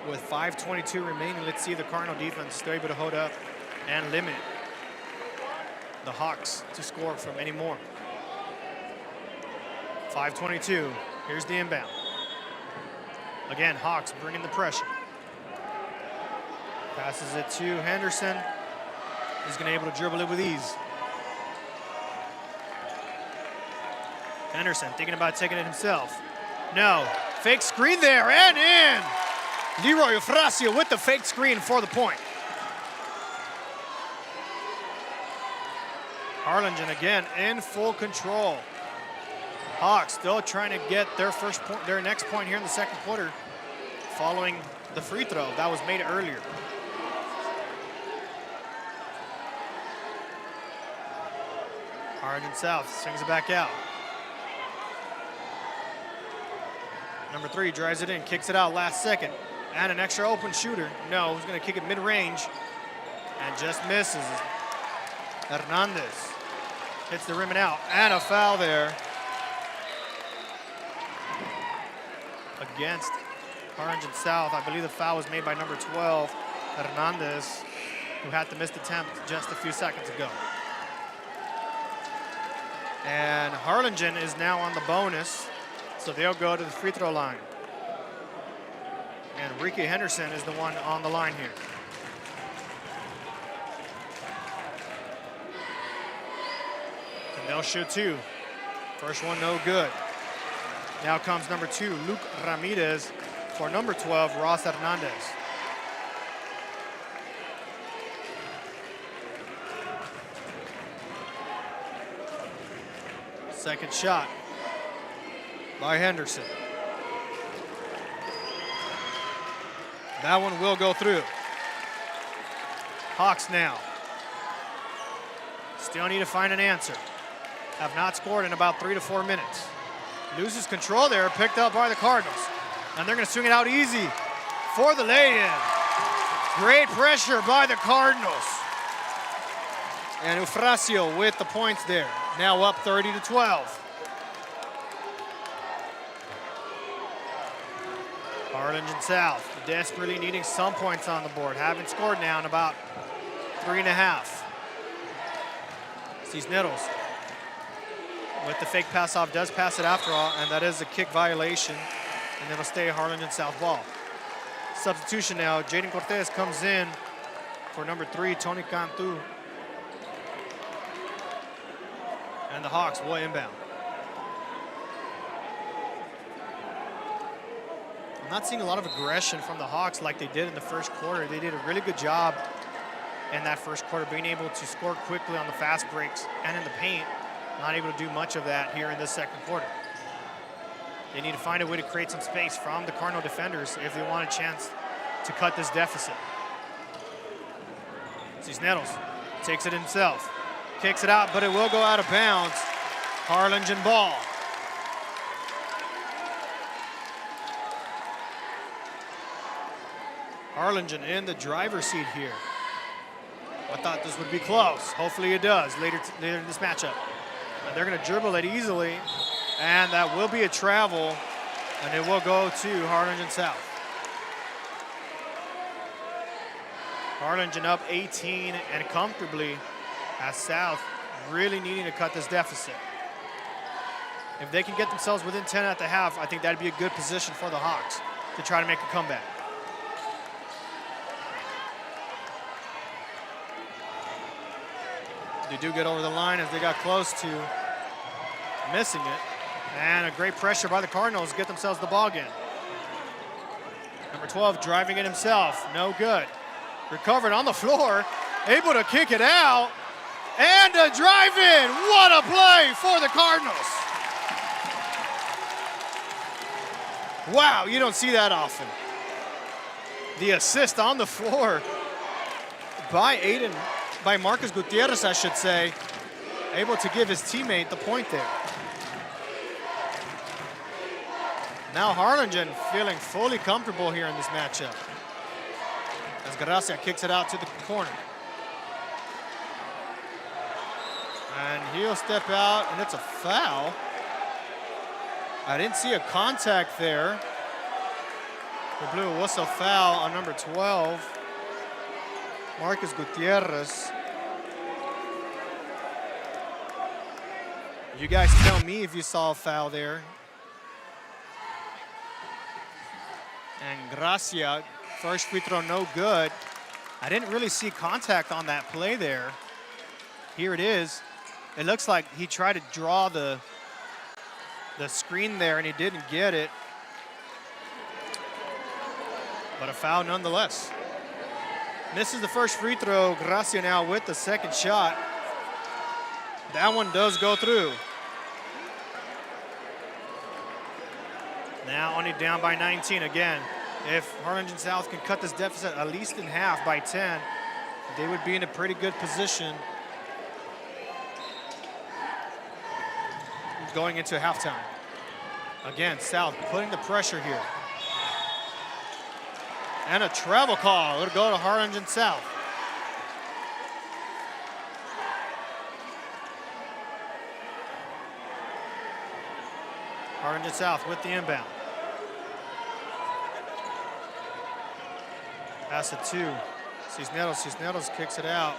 with 5:22 remaining. Let's see if the Cardinal defense is still able to hold up and limit the Hawks to score from any more. 5:22, here's the inbound. Again, Hawks bringing the pressure. Passes it to Henderson. He's gonna be able to dribble it with ease. Henderson thinking about taking it himself. No, fake screen there and in. Leroy Eufrasio with the fake screen for the point. Harlingen again in full control. Hawks still trying to get their their next point here in the second quarter, following the free throw that was made earlier. Harlingen South swings it back out. Number 3 drives it in, kicks it out last second. And an extra open shooter. No, he's gonna kick it mid-range and just misses. Hernandez hits the rim and out, and a foul there against Harlingen South. I believe the foul was made by number 12, Hernandez, who had the missed attempt just a few seconds ago. And Harlingen is now on the bonus, so they'll go to the free throw line. And Ricky Henderson is the one on the line here. And they'll shoot 2. First one no good. Now comes number 2, Luke Ramirez, for number 12, Ross Hernandez. Second shot by Henderson. That one will go through. Hawks now still need to find an answer. Have not scored in about 3 to 4 minutes. Loses control there, picked up by the Cardinals. And they're gonna swing it out easy for the lay-in. Great pressure by the Cardinals. And Eufrasio with the points there. Now up 30 to 12. Harlingen South desperately needing some points on the board. Haven't scored now in about 3.5. Cisneros with the fake pass off, does pass it after all, and that is a kick violation, and it'll stay Harlingen South ball. Substitution now, Jaden Cortez comes in for number 3, Tony Cantu. And the Hawks will inbound. I'm not seeing a lot of aggression from the Hawks like they did in the first quarter. They did a really good job in that first quarter, being able to score quickly on the fast breaks and in the paint. Not able to do much of that here in this second quarter. They need to find a way to create some space from the Cardinal defenders if they want a chance to cut this deficit. Cisneros takes it himself, kicks it out, but it will go out of bounds. Harlingen ball. Harlingen in the driver's seat here. I thought this would be close. Hopefully it does later in this matchup. And they're gonna dribble it easily, and that will be a travel, and it will go to Harlingen South. Harlingen up 18 and comfortably, as South really needing to cut this deficit. If they can get themselves within 10 at the half, I think that'd be a good position for the Hawks to try to make a comeback. They do get over the line as they got close to missing it. And a great pressure by the Cardinals to get themselves the ball again. Number 12 driving it himself, no good. Recovered on the floor, able to kick it out, and a drive in. What a play for the Cardinals. Wow, you don't see that often. The assist on the floor by Marcus Gutierrez, I should say, able to give his teammate the point there. Now Harlingen feeling fully comfortable here in this matchup, as Gracia kicks it out to the corner. And he'll step out, and it's a foul. I didn't see a contact there. They blew a whistle foul on number 12, Marcus Gutierrez. You guys tell me if you saw a foul there. And Gracia, first free throw, no good. I didn't really see contact on that play there. Here it is. It looks like he tried to draw the screen there and he didn't get it. But a foul nonetheless. Misses the first free throw. Gracia now with the second shot. That one does go through. Now only down by 19 again. If Harlingen South can cut this deficit at least in half by 10, they would be in a pretty good position going into halftime. Again, South putting the pressure here. And a travel call. It'll go to Harlingen South. Harlingen South with the inbound. Pass it to Cisneros. Cisneros kicks it out.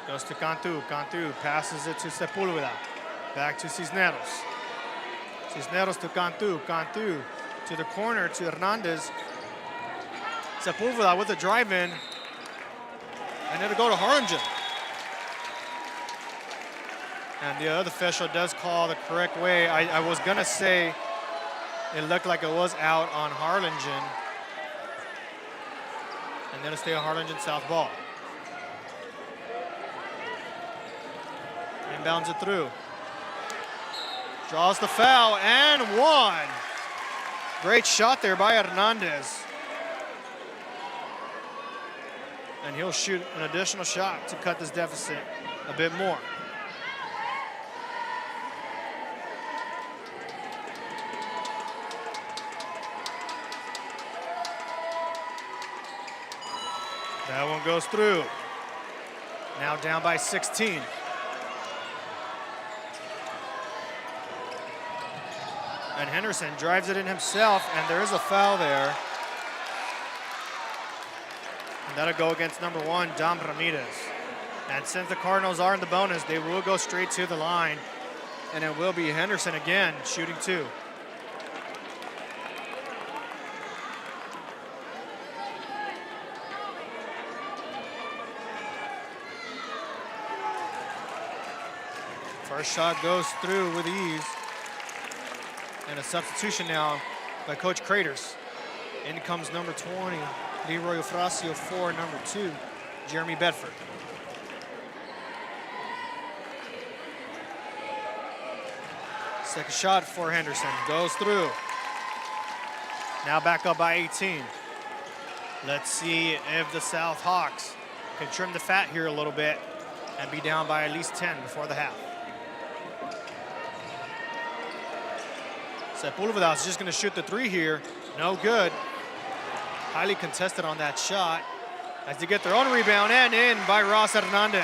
Goes to Cantu. Cantu passes it to Sepulveda. Back to Cisneros. Cisneros to Cantu. Cantu to the corner to Hernandez. Sepulveda with the drive-in. And it'll go to Harlingen. And the other official does call the correct way. I was going to say it looked like it was out on Harlingen. And then it'll stay a Harlingen South ball. Inbounds it through. Draws the foul and one. Great shot there by Hernandez. And he'll shoot an additional shot to cut this deficit a bit more. That one goes through. Now down by 16. And Henderson drives it in himself, and there is a foul there. And that'll go against number 1, Dom Ramirez. And since the Cardinals are in the bonus, they will go straight to the line. And it will be Henderson again, shooting 2. First shot goes through with ease. And a substitution now by Coach Craters. In comes number 20, Leroy Eufrasio for number 2, Jeremy Bedford. Second shot for Henderson, goes through. Now back up by 18. Let's see if the South Hawks can trim the fat here a little bit and be down by at least 10 before the half. Sepulveda is just going to shoot the 3 here. No good. Highly contested on that shot as they get their own rebound and in by Ross Hernandez.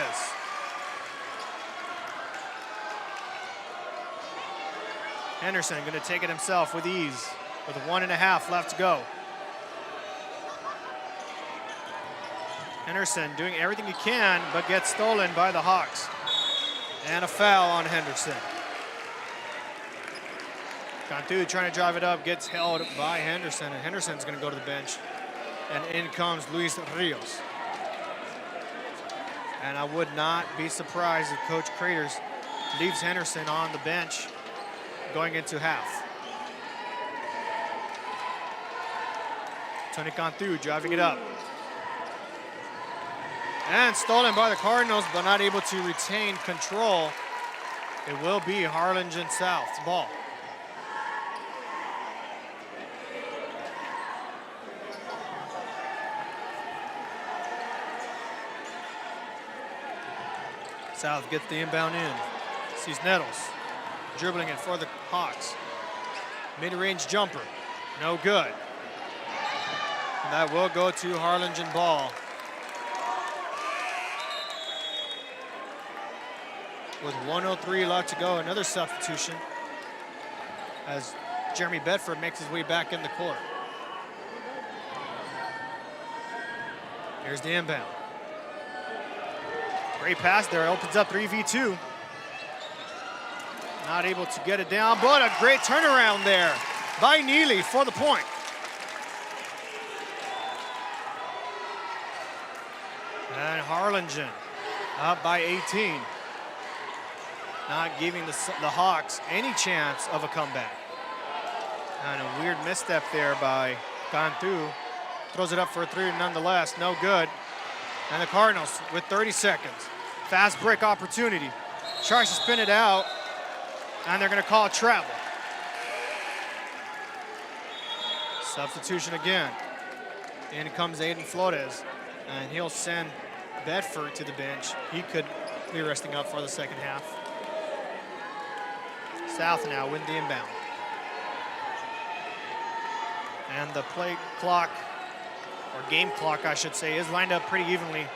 Henderson going to take it himself with ease with 1.5 left to go. Henderson doing everything he can but gets stolen by the Hawks. And a foul on Henderson. Cantu trying to drive it up, gets held by Henderson, and Henderson's going to go to the bench. And in comes Luis Rios. And I would not be surprised if Coach Craters leaves Henderson on the bench going into half. Tony Cantu driving it up. And stolen by the Cardinals, but not able to retain control. It will be Harlingen South's ball. South gets the inbound in. Cisneros dribbling it for the Hawks. Mid-range jumper, no good. And that will go to Harlingen ball. With 1:03 left to go, another substitution as Jeremy Bedford makes his way back in the court. Here's the inbound. Great pass there, opens up 3v2. Not able to get it down, but a great turnaround there by Neely for the point. And Harlingen up by 18. Not giving the Hawks any chance of a comeback. And a weird misstep there by Cantu. Throws it up for a three nonetheless, no good. And the Cardinals with 30 seconds. Fast break opportunity. Tries to spin it out, and they're gonna call travel. Substitution again. In comes Aiden Flores, and he'll send Bedford to the bench. He could be resting up for the second half. South now win the inbound. And the play clock, or game clock I should say, is lined up pretty evenly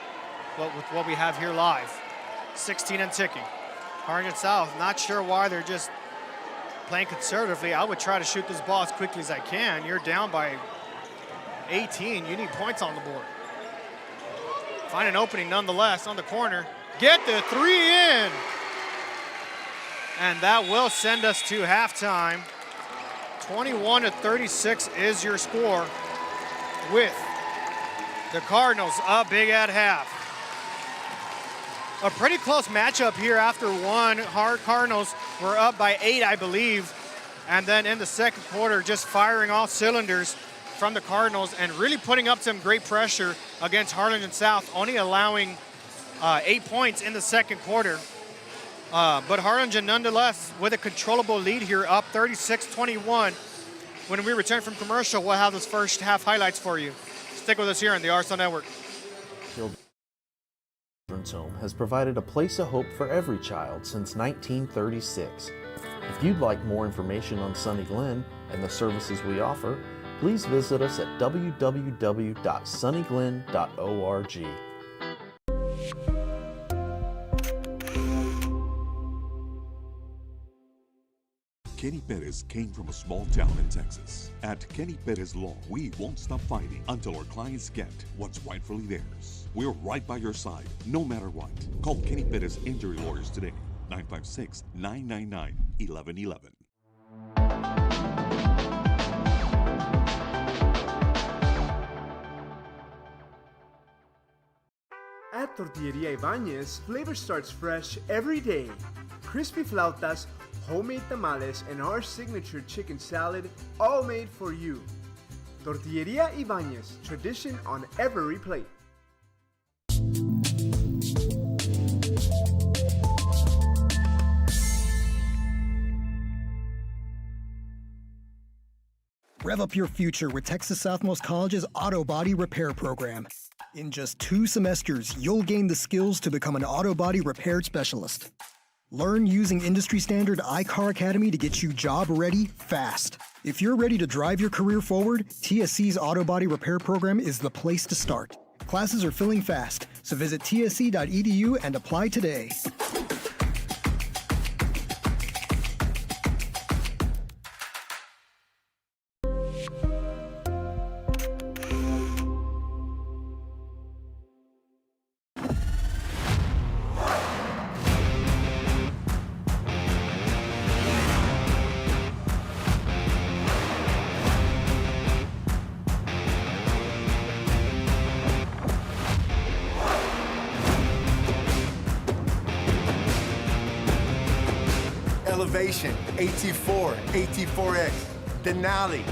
with what we have here live. 16 and ticking. Harlingen South, not sure why they're just playing conservatively. I would try to shoot this ball as quickly as I can. You're down by 18, you need points on the board. Find an opening nonetheless on the corner. Get the three in. And that will send us to halftime. 21-36 is your score, with the Cardinals up big at half. A pretty close matchup here after one. Cardinals were up by 8, I believe. And then in the second quarter, just firing all cylinders from the Cardinals and really putting up some great pressure against Harlingen South, only allowing 8 points in the second quarter. But Harlingen nonetheless with a controllable lead here, up 36-21. When we return from commercial, we'll have those first half highlights for you. Stick with us here on the RSL Network. Children's Home has provided a place of hope for every child since 1936. If you'd like more information on Sunny Glen and the services we offer, please visit us at www.sunnyglen.org. Kenny Perez came from a small town in Texas. At Kenny Perez Law, we won't stop fighting until our clients get what's rightfully theirs. We're right by your side, no matter what. Call Kenny Perez Injury Lawyers today, 956-999-1111. At Tortilleria Ibañez, flavor starts fresh every day. Crispy flautas, homemade tamales, and our signature chicken salad, all made for you. Tortilleria Ibañez, tradition on every plate. Rev up your future with Texas Southmost College's Auto Body Repair Program. In just 2 semesters, you'll gain the skills to become an auto body repair specialist. Learn using industry standard iCar Academy to get you job ready fast. If you're ready to drive your career forward, TSC's Auto Body Repair Program is the place to start. Classes are filling fast, so visit tsc.edu and apply today. Elevation, AT4, AT4X, Denali.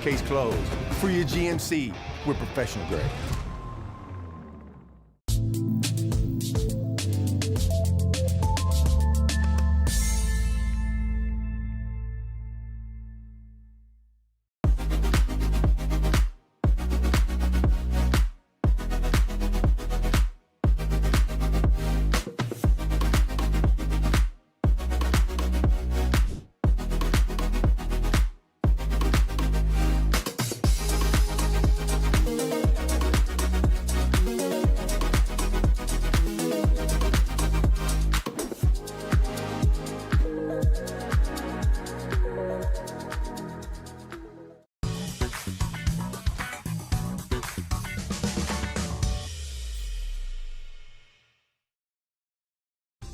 Case closed. For your GMC, we're professional grade.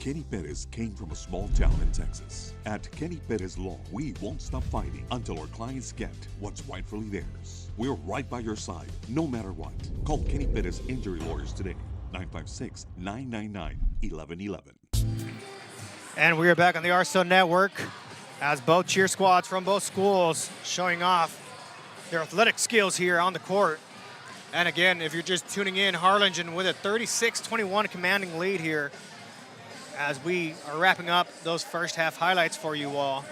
Kenny Perez came from a small town in Texas. At Kenny Perez Law, we won't stop fighting until our clients get what's rightfully theirs. We're right by your side, no matter what. Call Kenny Perez Injury Lawyers today, 956-999-1111. And we are back on the RSO Network as both cheer squads from both schools showing off their athletic skills here on the court. And again, if you're just tuning in, Harlingen with a 36-21 commanding lead here as we are wrapping up those first half highlights for you all.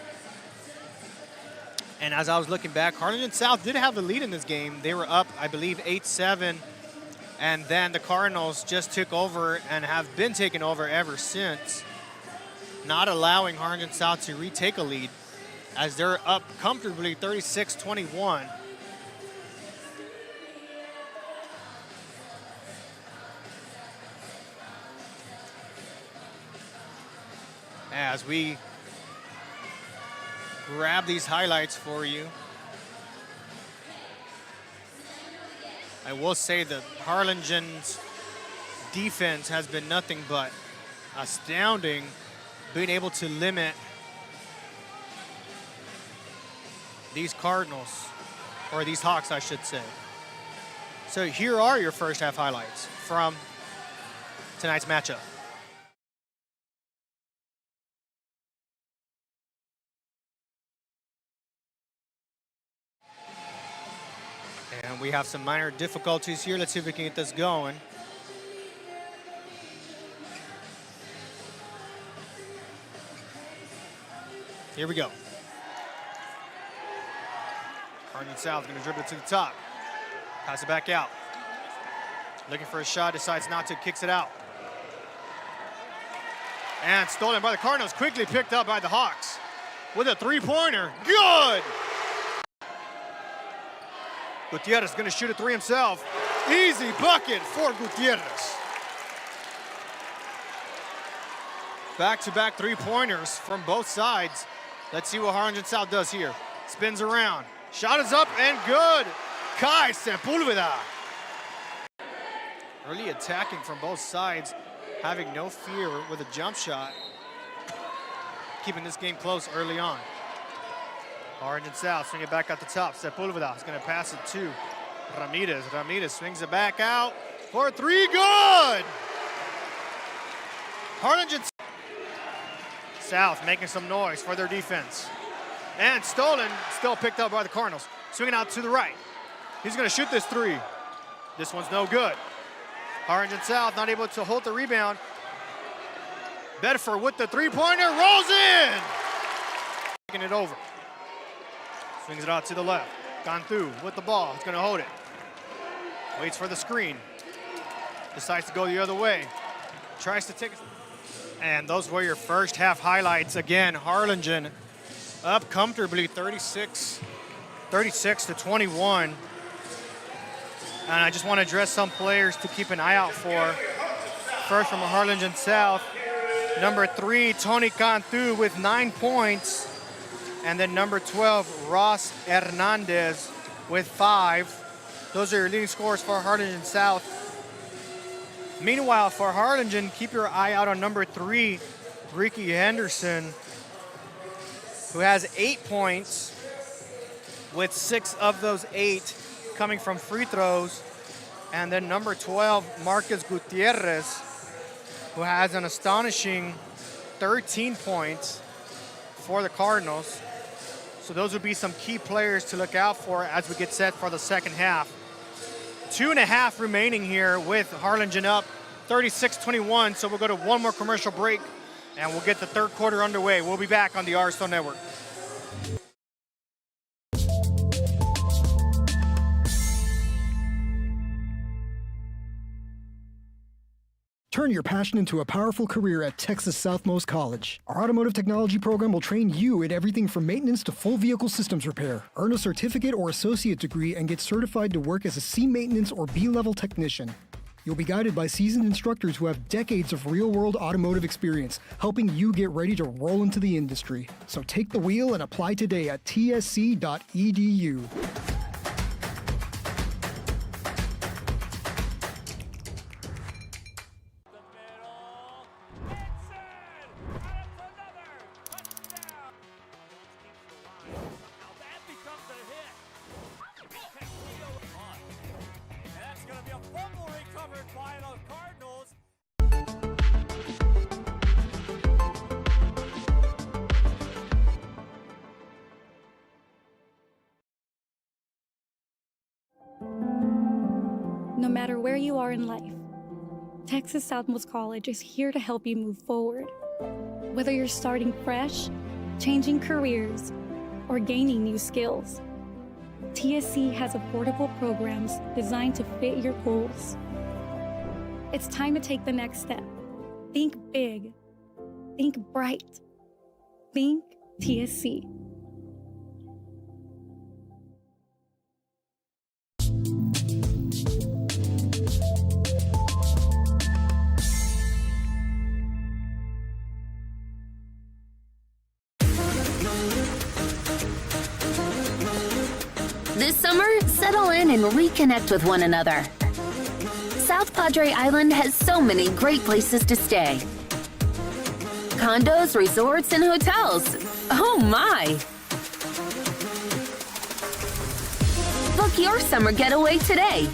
And as I was looking back, Harlingen South did have the lead in this game. They were up, I believe, 8-7. And then the Cardinals just took over and have been taking over ever since, not allowing Harlingen South to retake a lead as they're up comfortably 36-21. As we grab these highlights for you, I will say that Harlingen's defense has been nothing but astounding, being able to limit these Cardinals, or these Hawks, I should say. So here are your first half highlights from tonight's matchup. And we have some minor difficulties here. Let's see if we can get this going. Here we go. Harlingen South going to dribble it to the top. Pass it back out. Looking for a shot, decides not to, kicks it out. And stolen by the Cardinals, quickly picked up by the Hawks with a three-pointer. Good! Gutierrez going to shoot a three himself. Easy bucket for Gutierrez. Back-to-back three-pointers from both sides. Let's see what Harlingen South does here. Spins around. Shot is up and good. Kai Sepulveda. Early attacking from both sides, having no fear with a jump shot. Keeping this game close early on. Harlingen South swing it back at the top. Sepulveda is going to pass it to Ramirez. Ramirez swings it back out for three. Good! Harlingen South making some noise for their defense. And stolen, still picked up by the Cardinals. Swinging out to the right. He's going to shoot this three. This one's no good. Harlingen South not able to hold the rebound. Bedford with the three-pointer, rolls in! Taking it over. Swings it out to the left. Cantu with the ball, he's going to hold it. Waits for the screen. Decides to go the other way. Tries to take it. And those were your first half highlights. Again, Harlingen up comfortably 36-21. And I just want to address some players to keep an eye out for. First from Harlingen South, number 3, Tony Cantu with 9 points. And then number 12, Ross Hernandez with 5. Those are your leading scorers for Harlingen South. Meanwhile, for Harlingen, keep your eye out on number 3, Ricky Henderson, who has 8 points, with 6 of those 8 coming from free throws. And then number 12, Marcus Gutierrez, who has an astonishing 13 points for the Cardinals. So those would be some key players to look out for as we get set for the second half. 2.5 remaining here with Harlingen up 36-21. So we'll go to one more commercial break and we'll get the third quarter underway. We'll be back on the RSO Network. Turn your passion into a powerful career at Texas Southmost College. Our automotive technology program will train you in everything from maintenance to full vehicle systems repair. Earn a certificate or associate degree and get certified to work as a C maintenance or B-level technician. You'll be guided by seasoned instructors who have decades of real-world automotive experience, helping you get ready to roll into the industry. So take the wheel and apply today at tsc.edu. No matter where you are in life, Texas Southmost College is here to help you move forward. Whether you're starting fresh, changing careers, or gaining new skills, TSC has affordable programs designed to fit your goals. It's time to take the next step. Think big. Think bright. Think TSC. This summer, settle in and reconnect with one another. South Padre Island has so many great places to stay. Condos, resorts, and hotels. Oh my! Book your summer getaway today.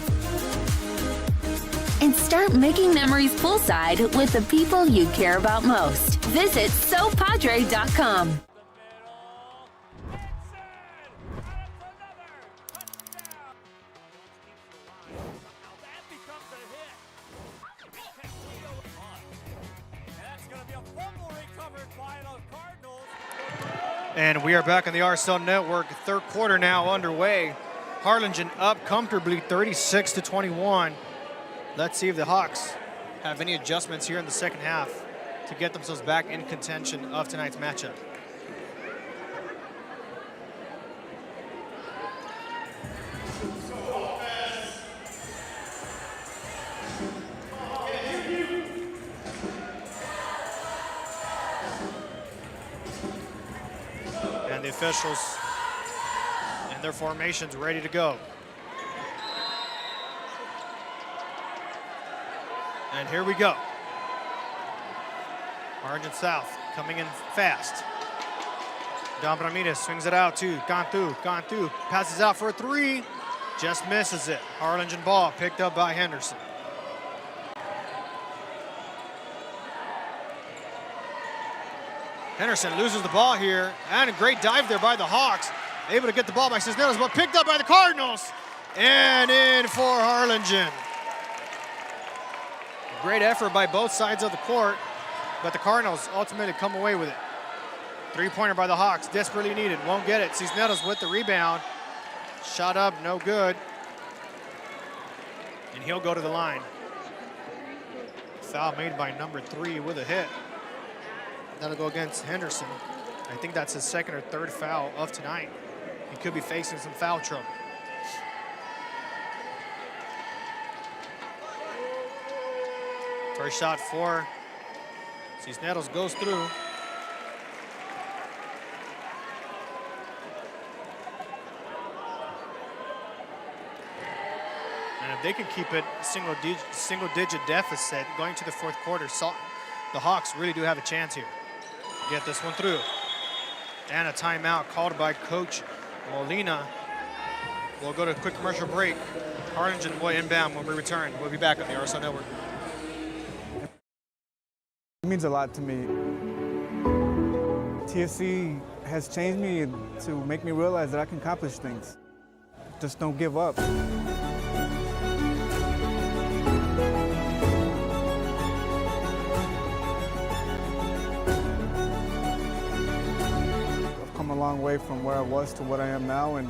And start making memories poolside with the people you care about most. Visit SoPadre.com. And we are back on the RSL Network. Third quarter now underway. Harlingen up comfortably, 36-21. Let's see if the Hawks have any adjustments here in the second half to get themselves back in contention of tonight's matchup. And the officials and their formations ready to go. And here we go. Harlingen South coming in fast. Don Ramirez swings it out to Cantu. Cantu passes out for a three. Just misses it. Harlingen ball picked up by Henderson. Henderson loses the ball here, and a great dive there by the Hawks. Able to get the ball by Cisneros, but picked up by the Cardinals. And in for Harlingen. Great effort by both sides of the court, but the Cardinals ultimately come away with it. Three-pointer by the Hawks, desperately needed, won't get it. Cisneros with the rebound. Shot up, no good. And he'll go to the line. Foul made by number 3 with a hit. That'll go against Henderson. I think that's his second or third foul of tonight. He could be facing some foul trouble. First shot for Cisneros goes through. And if they can keep it single digit deficit going to the fourth quarter, the Hawks really do have a chance here. Get this one through. And a timeout called by Coach Molina. We'll go to a quick commercial break. Harlingen will inbound when we return. We'll be back on the RSL Network. It means a lot to me. TSC has changed me to make me realize that I can accomplish things. Just don't give up. I've come a long way from where I was to what I am now, and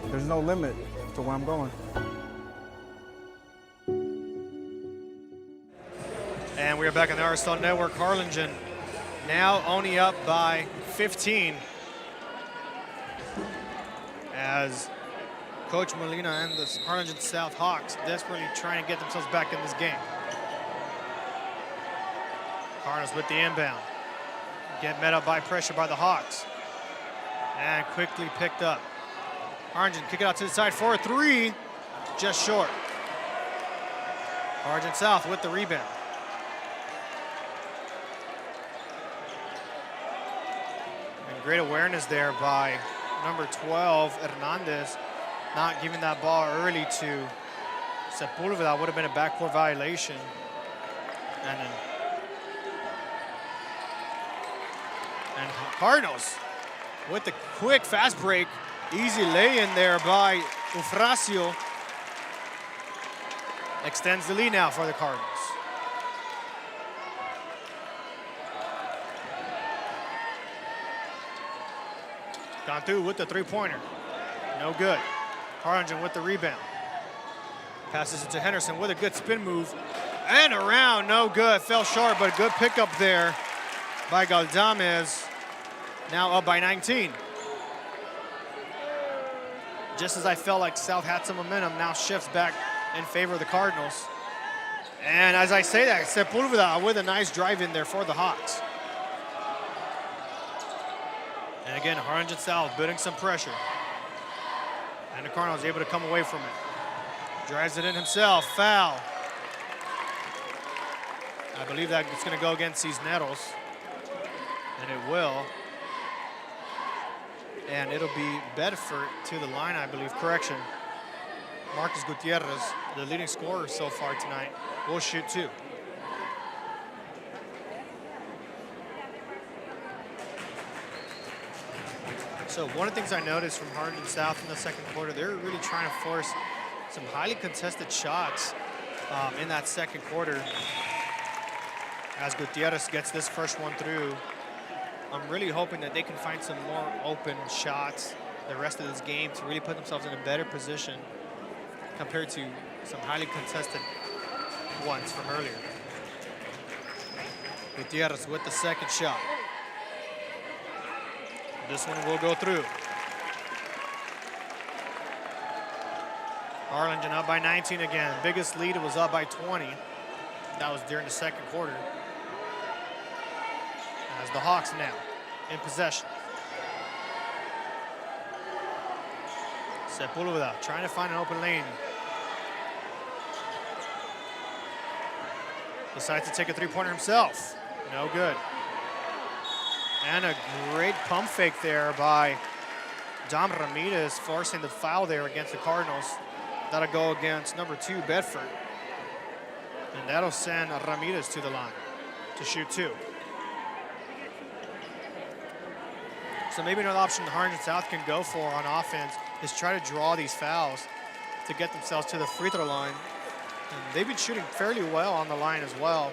there's no limit to where I'm going. And we are back on the RSL Network. Harlingen now only up by 15 as Coach Molina and the Harlingen South Hawks desperately trying to get themselves back in this game. Cardinals with the inbound. Get met up by pressure by the Hawks. And quickly picked up. Harlingen kick it out to the side for a three. Just short. Harlingen South with the rebound. Great awareness there by number 12, Hernandez, not giving that ball early to Sepulveda. That would have been a backcourt violation. And Cardinals with the quick fast break. Easy lay-in there by Eufrasio. extends the lead now for the Cardinals. Gone through with the three-pointer. No good. Harlingen with the rebound. Passes it to Henderson with a good spin move. And around, no good. Fell short, but a good pickup there by Galdames. Now up by 19. Just as I felt like South had some momentum, now shifts back in favor of the Cardinals. And as I say that, Sepulveda with a nice drive in there for the Hawks. And again, Harlingen South building some pressure. And the Cardinals able to come away from it. Drives it in himself, foul. I believe that it's gonna go against Cisneros. And it will. And it'll be Bedford to the line, I believe. Correction. Marcus Gutierrez, the leading scorer so far tonight, will shoot two. So one of the things I noticed from Harlingen South in the second quarter, they're really trying to force some highly contested shots in that second quarter. As Gutierrez gets this first one through, I'm really hoping that they can find some more open shots the rest of this game to really put themselves in a better position compared to some highly contested ones from earlier. Gutierrez with the second shot. This one will go through. Harlingen up by 19 again. Biggest lead was up by 20. That was during the second quarter. As the Hawks now in possession. Sepulveda trying to find an open lane. Decides to take a three-pointer himself. No good. And a great pump fake there by Dom Ramirez, forcing the foul there against the Cardinals. That'll go against number 2, Bedford. And that'll send Ramirez to the line to shoot two. So maybe another option the Harlingen South can go for on offense is try to draw these fouls to get themselves to the free throw line. And they've been shooting fairly well on the line as well.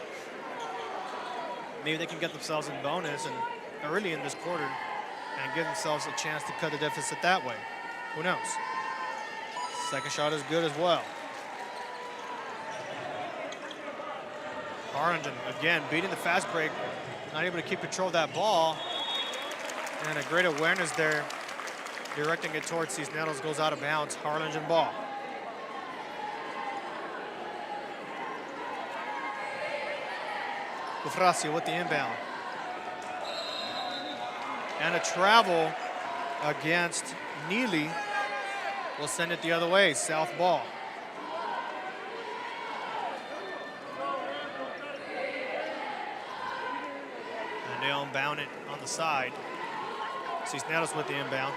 Maybe they can get themselves in bonus and early in this quarter and give themselves a chance to cut the deficit that way. Who knows? Second shot is good as well. Harlingen again beating the fast break, not able to keep control of that ball. And a great awareness there, directing it towards Cisneros, goes out of bounds. Harlingen ball. Gufracio with the inbound. And a travel against Neely will send it the other way, South ball. And they unbound it on the side. Cisneros with the inbound.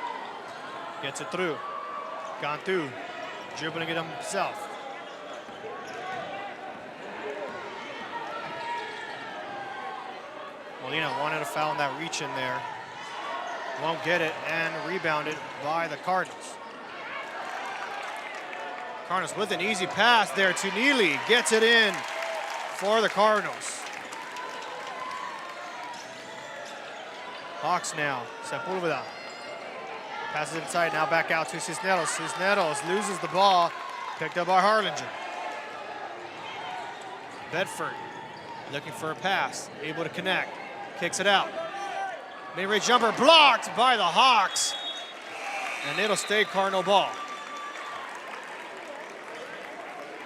Gets it through. Gone through. Dribbling it himself. Molina wanted a foul on that reach in there. Won't get it, and rebounded by the Cardinals. Cardinals with an easy pass there to Neely. Gets it in for the Cardinals. Hawks now, Sepulveda. Passes it inside, now back out to Cisneros. Cisneros loses the ball, picked up by Harlingen. Bedford looking for a pass, able to connect, kicks it out. Mid-range jumper blocked by the Hawks, and it'll stay Cardinal ball.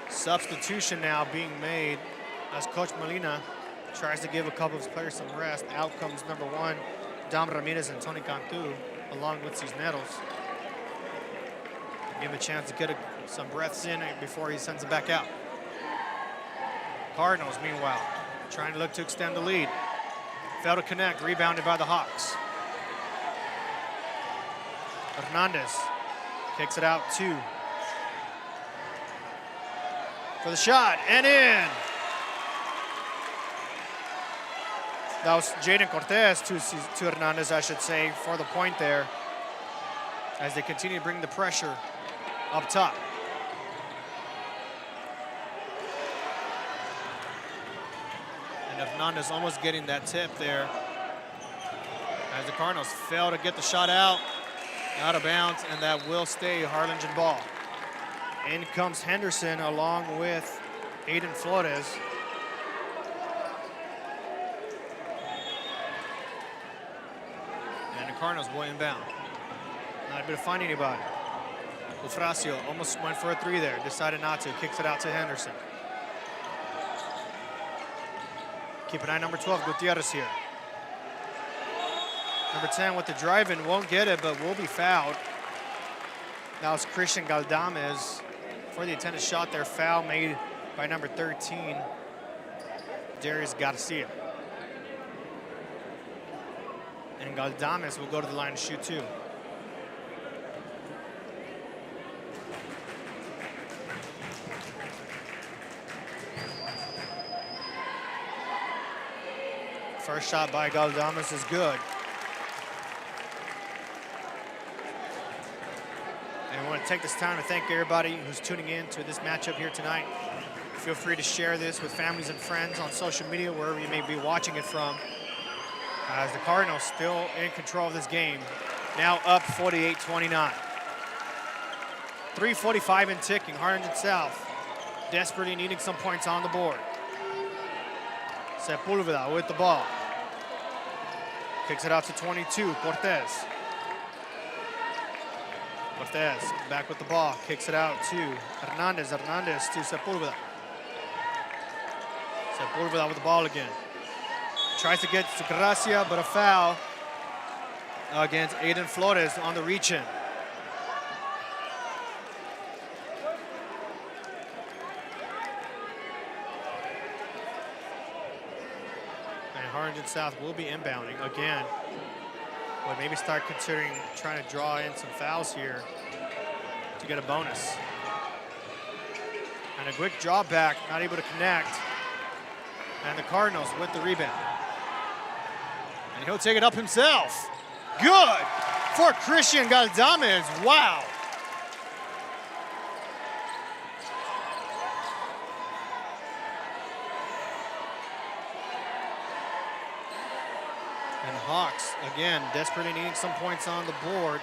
Substitution now being made as Coach Molina tries to give a couple of his players some rest. Out comes number 1, Dom Ramirez and Tony Cantu, along with Cisneros. Give him a chance to get some breaths in before he sends it back out. Cardinals, meanwhile, trying to look to extend the lead. Failed to connect, rebounded by the Hawks. Hernandez kicks it out 2. For the shot, and in. That was Jaden Cortez to Hernandez, I should say, for the point there, as they continue to bring the pressure up top. Hernandez almost getting that tip there. As the Cardinals fail to get the shot out of bounds, and that will stay Harlingen ball. In comes Henderson along with Aiden Flores. And the Cardinals will inbound. Not able to find anybody. Ufracio almost went for a three there, decided not to, kicks it out to Henderson. Keep an eye, number 12, Gutierrez here. Number 10 with the drive-in, won't get it, but will be fouled. That was Christian Galdames for the intended shot there. Foul made by number 13, Darius Garcia. And Galdames will go to the line to shoot two. First shot by Galdames is good. And I want to take this time to thank everybody who's tuning in to this matchup here tonight. Feel free to share this with families and friends on social media, wherever you may be watching it from. As the Cardinals still in control of this game, now up 48-29. 3:45 and ticking, Harlingen South desperately needing some points on the board. Sepulveda with the ball. Kicks it out to 22, Cortez. Cortez back with the ball, kicks it out to Hernandez. Hernandez to Sepulveda. Sepulveda with the ball again. Tries to get to Gracia, but a foul against Aiden Flores on the reach-in. And Harlingen South will be inbounding again. But maybe start considering trying to draw in some fouls here to get a bonus. And a quick draw back, not able to connect. And the Cardinals with the rebound. And he'll take it up himself. Good for Christian Galdames. Wow. And Hawks, again, desperately needing some points on the board.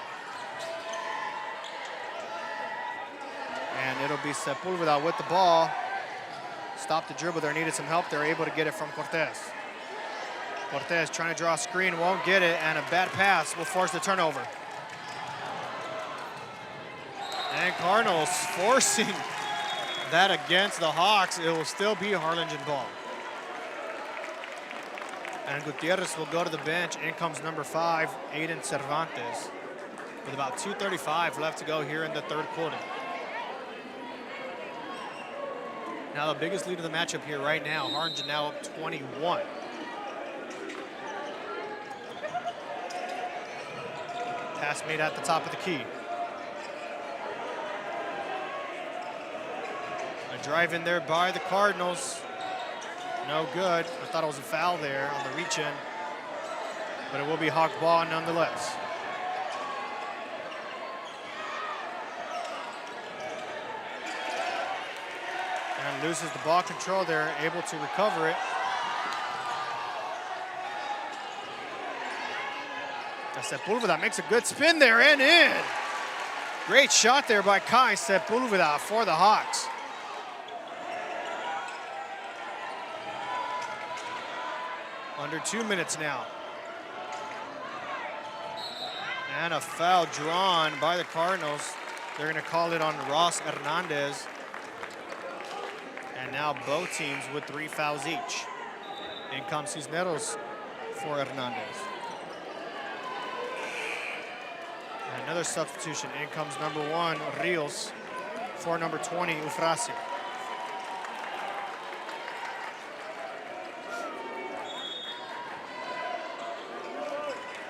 And it'll be Sepulveda with the ball. Stop the dribble there, needed some help. They're able to get it from Cortez. Cortez trying to draw a screen, won't get it, and a bad pass will force the turnover. And Cardinals forcing that against the Hawks. It will still be Harlingen ball. And Gutierrez will go to the bench. In comes number 5, Aiden Cervantes, with about 2:35 left to go here in the third quarter. Now the biggest lead of the matchup here right now, Harlingen now up 21. Pass made at the top of the key. A drive in there by the Cardinals. No good. I thought it was a foul there on the reach-in, but it will be Hawk ball nonetheless. And loses the ball control there, able to recover it. Sepulveda makes a good spin there and in. Great shot there by Kai Sepulveda for the Hawks. Under 2 minutes now. And a foul drawn by the Cardinals. They're going to call it on Ross Hernandez. And now both teams with 3 fouls each. In comes Cisneros for Hernandez. And another substitution. In comes number 1, Rios, for number 20, Ufracio.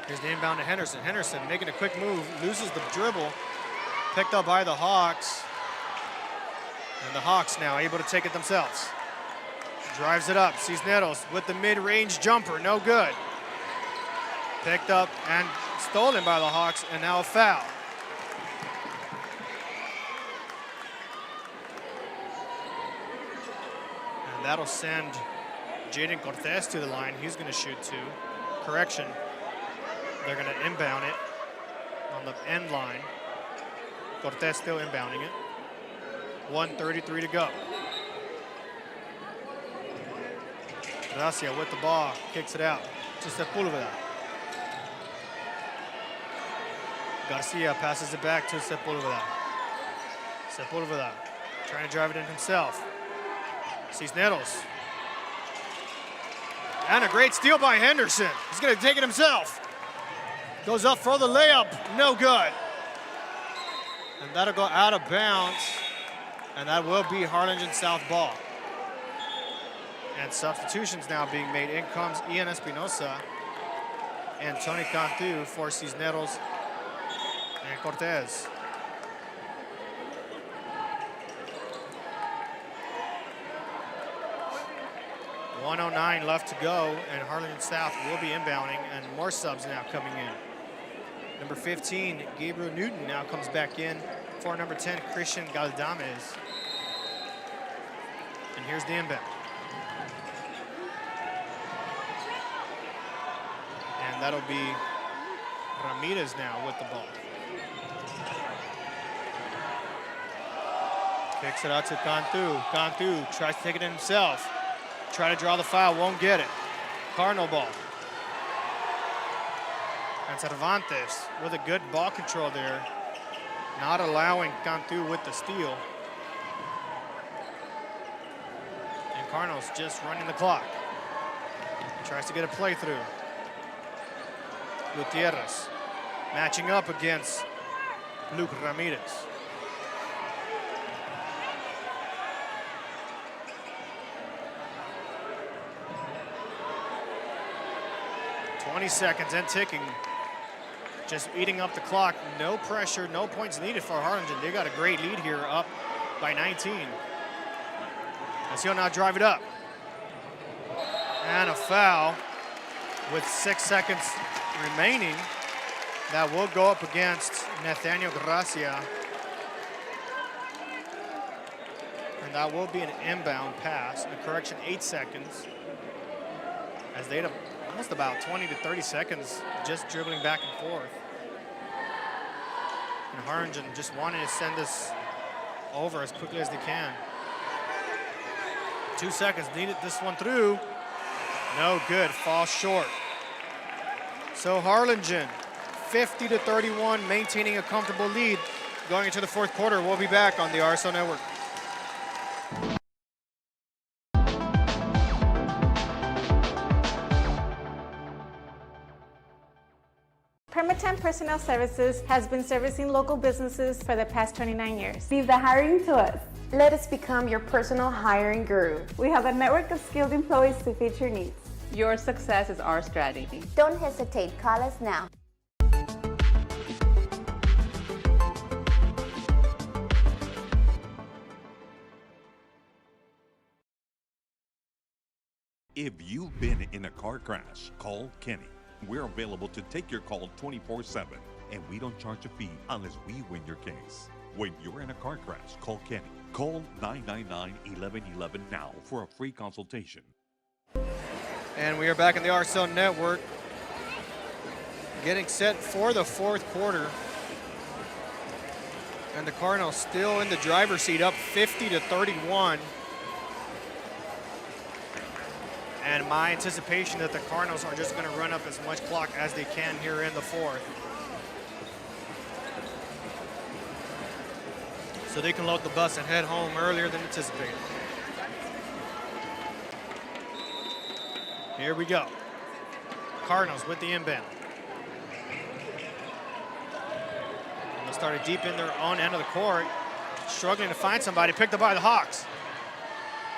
Here's the inbound to Henderson. Henderson making a quick move, loses the dribble, picked up by the Hawks. And the Hawks now able to take it themselves. Drives it up, Cisneros with the mid-range jumper, no good. Picked up and stolen by the Hawks, and now a foul. And that'll send Jaden Cortez to the line. He's going to shoot 2. Correction. They're going to inbound it on the end line. Cortez still inbounding it. 1:33 to go. Gracia with the ball, kicks it out to Sepulveda. Garcia passes it back to Sepulveda. Sepulveda trying to drive it in himself. Cisneros. And a great steal by Henderson. He's going to take it himself. Goes up for the layup, no good. And that'll go out of bounds. And that will be Harlingen South ball. And substitutions now being made. In comes Ian Espinosa and Tony Cantu for Cisneros and Cortez. .109 left to go, and Harlingen South will be inbounding, and more subs now coming in. Number 15, Gabriel Newton now comes back in for number 10, Christian Galdames. And here's the inbound. And that'll be Ramirez now with the ball. Kicks it out to Cantu. Cantu tries to take it in himself. Try to draw the foul, won't get it. Cardinal ball. And Cervantes with a good ball control there, not allowing Cantu with the steal. And Cardinals just running the clock. Tries to get a play through. Gutierrez matching up against Luke Ramirez. .20 seconds and ticking. Just eating up the clock. No pressure, no points needed for Harlingen. They got a great lead here, up by 19. As he'll now drive it up. And a foul with 6 seconds remaining. That will go up against Nathaniel Gracia. And that will be an inbound pass. A correction, 8 seconds. As they had almost about 20 to 30 seconds just dribbling back and forth. And Harlingen just wanting to send this over as quickly as they can. 2 seconds, needed this one through. No good, falls short. So Harlingen, 50 to 31, maintaining a comfortable lead going into the fourth quarter. We'll be back on the RSO Network. Permatemp Personnel Services has been servicing local businesses for the past 29 years. Leave the hiring to us. Let us become your personal hiring guru. We have a network of skilled employees to fit your needs. Your success is our strategy. Don't hesitate, call us now. If you've been in a car crash, call Kenny. We're available to take your call 24/7, and we don't charge a fee unless we win your case. When you're in a car crash, call Kenny. Call 999-1111 now for a free consultation. And we are back in the RSO Network, getting set for the fourth quarter. And the Cardinals still in the driver's seat, up 50 to 31. And my anticipation that the Cardinals are just going to run up as much clock as they can here in the fourth. So they can load the bus and head home earlier than anticipated. Here we go. Cardinals with the inbound. And they started deep in their own end of the court, struggling to find somebody, picked up by the Hawks.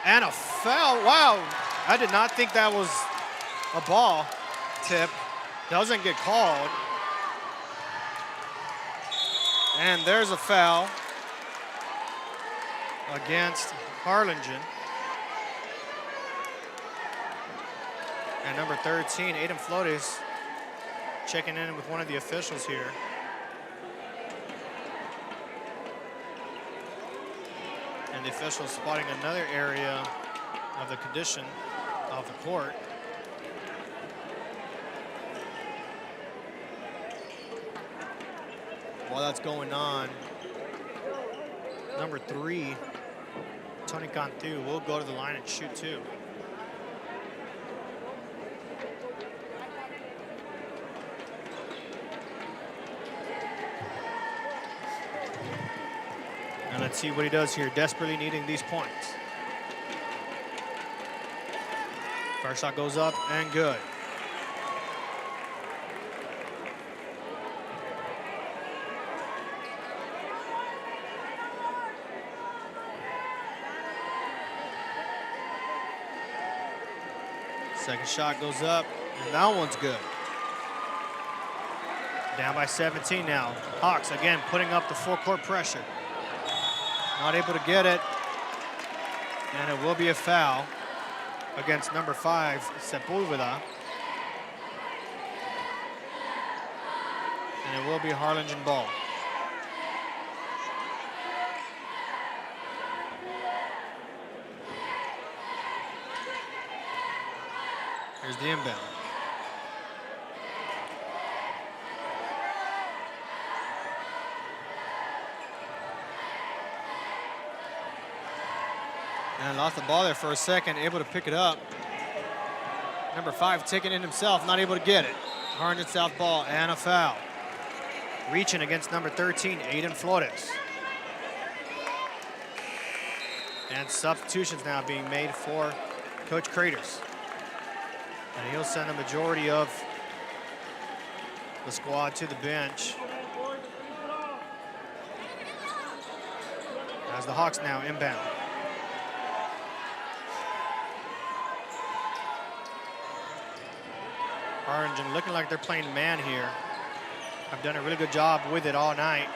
And a foul, wow. I did not think that was a ball tip. Doesn't get called. And there's a foul against Harlingen. And number 13, Aiden Flores, checking in with one of the officials here. And the official spotting another area of the condition of the court. While that's going on, number 3, Tony Cantu, will go to the line and shoot 2. And let's see what he does here, desperately needing these points. First shot goes up and good. Second shot goes up, and that one's good. Down by 17 now. Hawks again putting up the full court pressure. Not able to get it, and it will be a foul against number 5, Sepulveda. And it will be Harlingen ball. Here's the inbound. And lost the ball there for a second, able to pick it up. Number 5 taking it himself, not able to get it. Harlingen South ball and a foul. Reaching against number 13, Aiden Flores. And substitutions now being made for Coach Craters. And he'll send the majority of the squad to the bench. As the Hawks now inbound. Harlingen looking like they're playing man here. I've done a really good job with it all night.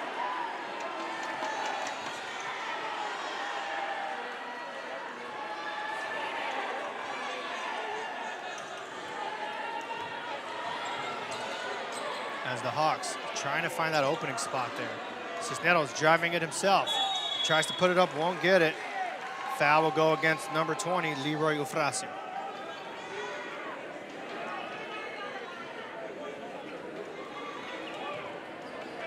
As the Hawks trying to find that opening spot there. Cisneros driving it himself. Tries to put it up, won't get it. Foul will go against number 20, Leroy Eufrasio.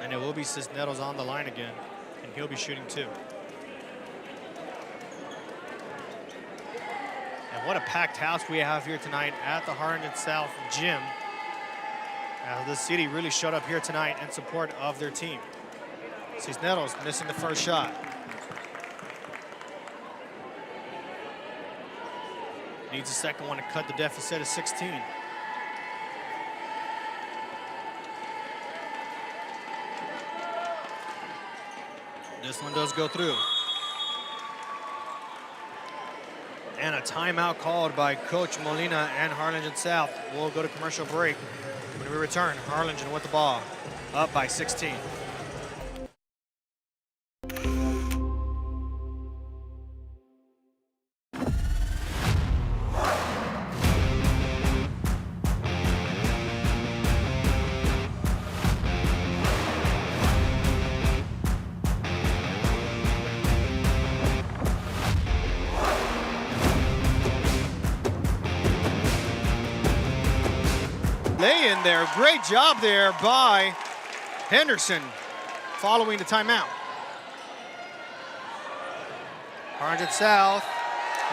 And it will be Cisneros on the line again, and he'll be shooting 2. And what a packed house we have here tonight at the Harlingen South Gym. The city really showed up here tonight in support of their team. Cisneros missing the first shot. Needs a second one to cut the deficit to 16. This one does go through. And a timeout called by Coach Molina and Harlingen South. We'll go to commercial break. When we return, Harlingen with the ball, up by 16. Lay in there, great job there by Henderson following the timeout. Harlingen South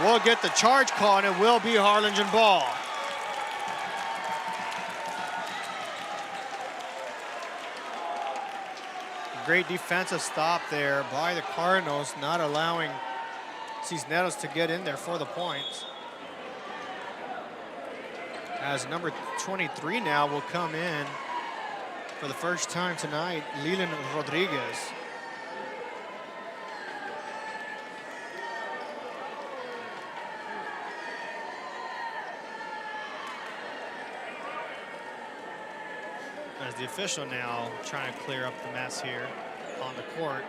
will get the charge call, and it will be Harlingen ball. Great defensive stop there by the Cardinals, not allowing Cisneros to get in there for the points. As number 23 now will come in for the first time tonight, Leland Rodriguez. As the official now trying to clear up the mess here on the court.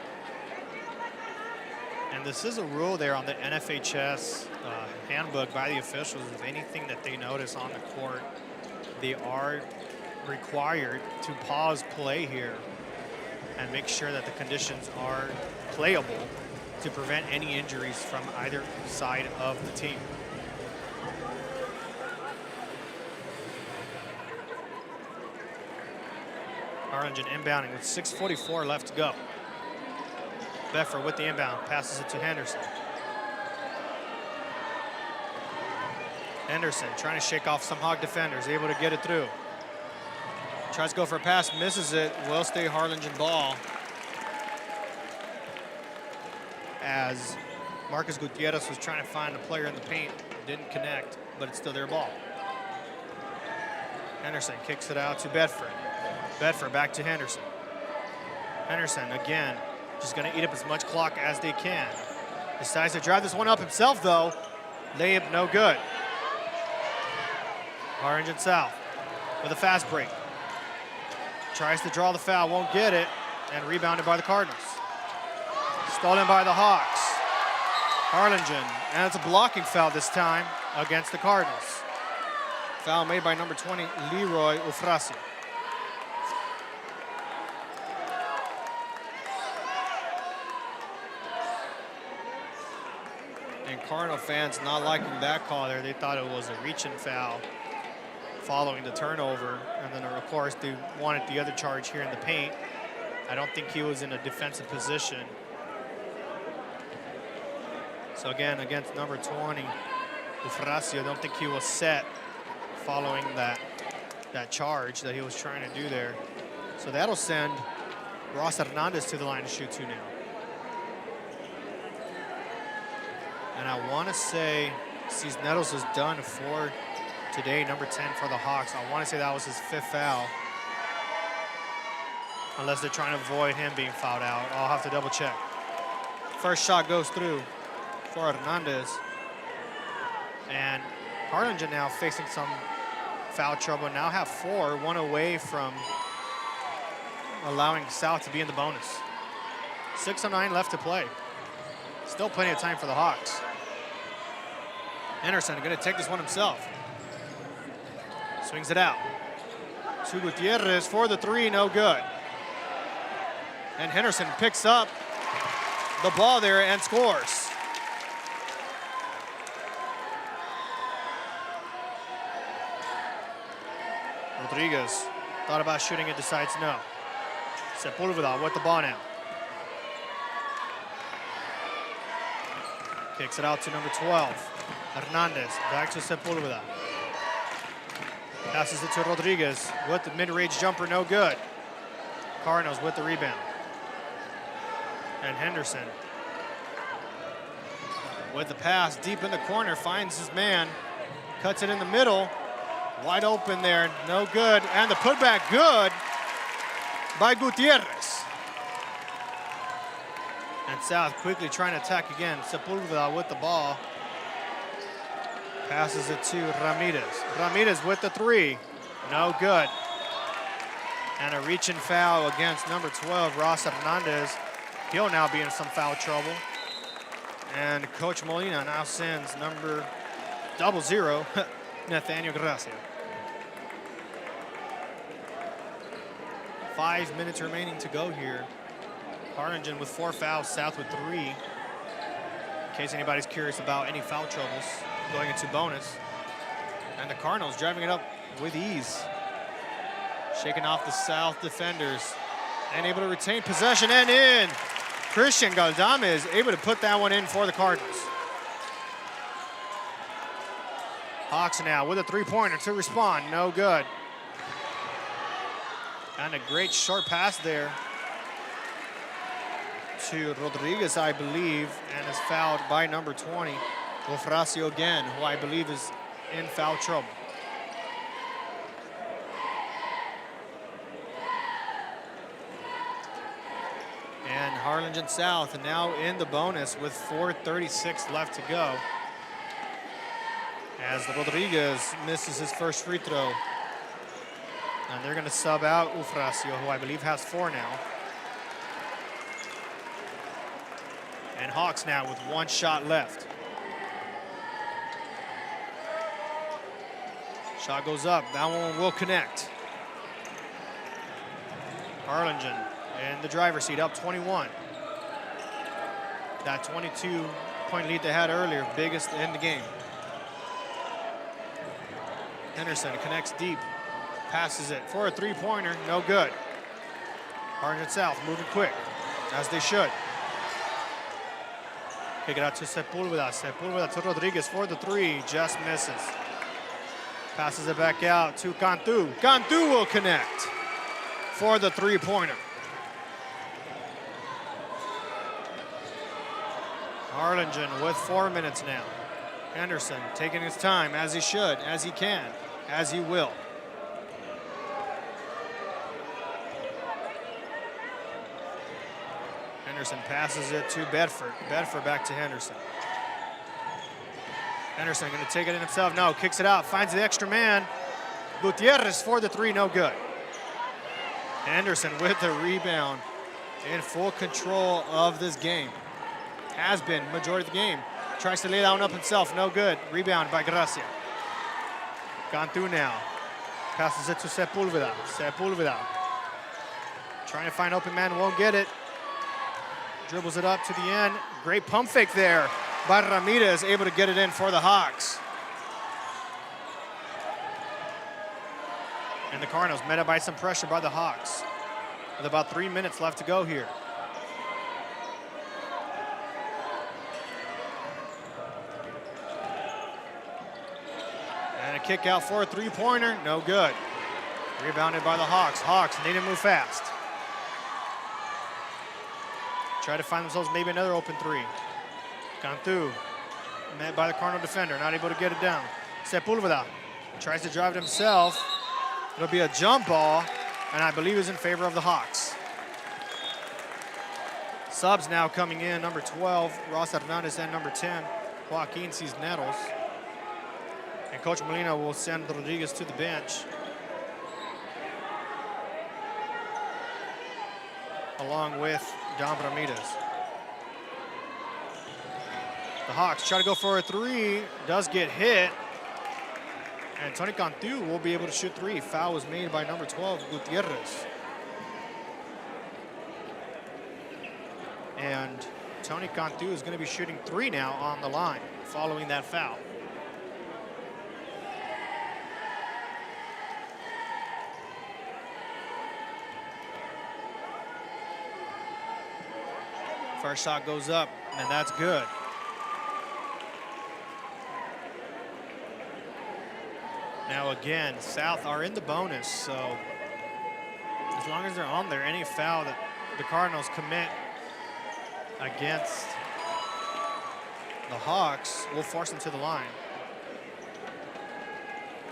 And this is a rule there on the NFHS handbook by the officials. If anything that they notice on the court, they are required to pause play here and make sure that the conditions are playable to prevent any injuries from either side of the team. Harlingen inbounding with 6:44 left to go. Bedford with the inbound, passes it to Henderson. Henderson trying to shake off some Hog defenders, able to get it through. Tries to go for a pass, misses it, will stay Harlingen ball. As Marcus Gutierrez was trying to find a player in the paint, didn't connect, but it's still their ball. Henderson kicks it out to Bedford. Bedford back to Henderson. Henderson again, just gonna eat up as much clock as they can. Decides to drive this one up himself though. Layup no good. Harlingen South with a fast break. Tries to draw the foul, won't get it, and rebounded by the Cardinals. Stolen by the Hawks. Harlingen, and it's a blocking foul this time against the Cardinals. Foul made by number 20, Leroy Ufrasio. And Cardinal fans not liking that call there. They thought it was a reach-in foul following the turnover. And then, of course, they wanted the other charge here in the paint. I don't think he was in a defensive position. So again, against number 20, Ufrasio, I don't think he was set following that charge that he was trying to do there. So that'll send Ross Hernandez to the line to shoot two now. And I want to say Cisneros is done for today, number 10 for the Hawks. I want to say that was his 5th foul. Unless they're trying to avoid him being fouled out. I'll have to double check. First shot goes through for Hernandez. And Harlingen now facing some foul trouble. Now have 4, one away from allowing South to be in the bonus. 6:09 left to play. Still plenty of time for the Hawks. Henderson gonna take this one himself. Swings it out. To Gutierrez for the 3, no good. And Henderson picks up the ball there and scores. Rodriguez thought about shooting it, decides no. Sepulveda with the ball now. Kicks it out to number 12. Hernandez back to Sepulveda. Passes it to Rodriguez with the mid-range jumper, no good. Cardinals with the rebound. And Henderson with the pass deep in the corner, finds his man, cuts it in the middle. Wide open there, no good. And the putback good by Gutierrez. And South quickly trying to attack again. Sepulveda with the ball. Passes it to Ramirez. Ramirez with the 3, no good. And a reach-in foul against number 12, Ross Hernandez. He'll now be in some foul trouble. And Coach Molina now sends number 00, Nathaniel Gracia. 5 minutes remaining to go here. Harlingen with 4 fouls, South with 3. In case anybody's curious about any foul troubles going into bonus. And the Cardinals driving it up with ease. Shaking off the South defenders and able to retain possession and in. Christian Galdame able to put that one in for the Cardinals. Hawks now with a 3-pointer to respond, no good. And a great short pass there to Rodriguez, I believe, and is fouled by number 20, Ufrasio again, who I believe is in foul trouble. And Harlingen South now in the bonus with 4:36 left to go. As Rodriguez misses his first free throw. And they're gonna sub out Ufrasio, who I believe has 4 now. And Hawks now with 1 shot left. Shot goes up, that one will connect. Harlingen in the driver's seat, up 21. That 22-point lead they had earlier, biggest in the game. Henderson connects deep, passes it for a 3-pointer, no good. Harlingen South moving quick, as they should. Kick it out to Sepulveda. Sepulveda to Rodriguez for the three, just misses. Passes it back out to Cantu. Cantu will connect for the three-pointer. Harlingen with 4 minutes now. Henderson taking his time, as he should, as he can, as he will. Henderson passes it to Bedford. Bedford back to Henderson. Henderson going to take it in himself. No, kicks it out, finds the extra man. Gutierrez for the three, no good. Henderson with the rebound, in full control of this game. Has been majority of the game. Tries to lay that one up himself, no good. Rebound by Gracia. Cantu now. Passes it to Sepulveda. Sepulveda. Trying to find open man, won't get it. Dribbles it up to the end. Great pump fake there by Ramirez, able to get it in for the Hawks. And the Cardinals met up by some pressure by the Hawks with about 3 minutes left to go here. And a kick out for a three-pointer, no good. Rebounded by the Hawks. Hawks need to move fast. Try to find themselves maybe another open three. Cantu, met by the Cardinal defender, not able to get it down. Sepulveda tries to drive it himself. It'll be a jump ball, and I believe is in favor of the Hawks. Subs now coming in, number 12, Ross Hernandez, and number 10, Joaquin Cisneros. And Coach Molina will send Rodriguez to the bench, along with Don Ramirez. The Hawks try to go for a three, does get hit. And Tony Cantu will be able to shoot three. Foul was made by number 12, Gutierrez. And Tony Cantu is going to be shooting three now on the line, following that foul. First shot goes up, and that's good. Now again, South are in the bonus, so as long as they're on there, any foul that the Cardinals commit against the Hawks will force them to the line.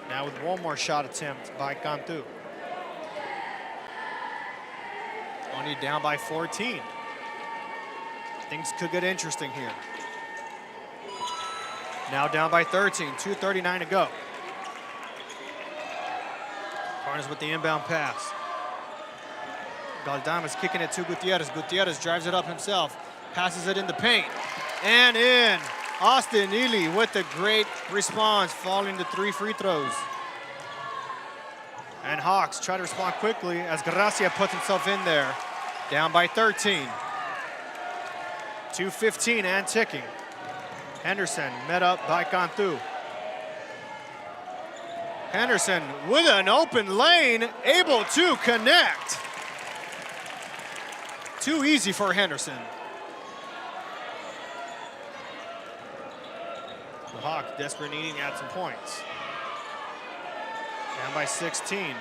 Now with one more shot attempt by Cantu. Only down by 14. Things could get interesting here. Now down by 13, 2:39 to go. Cardinals with the inbound pass. Galdames kicking it to Gutierrez. Gutierrez drives it up himself, passes it in the paint, and in. Austin Ely with the great response, following the 3 free throws. And Hawks try to respond quickly as Gracia puts himself in there. Down by 13. 2:15 and ticking. Henderson met up by Cantu. Henderson with an open lane, able to connect. Too easy for Henderson. The Hawks desperate needing to add some points. Down by 16.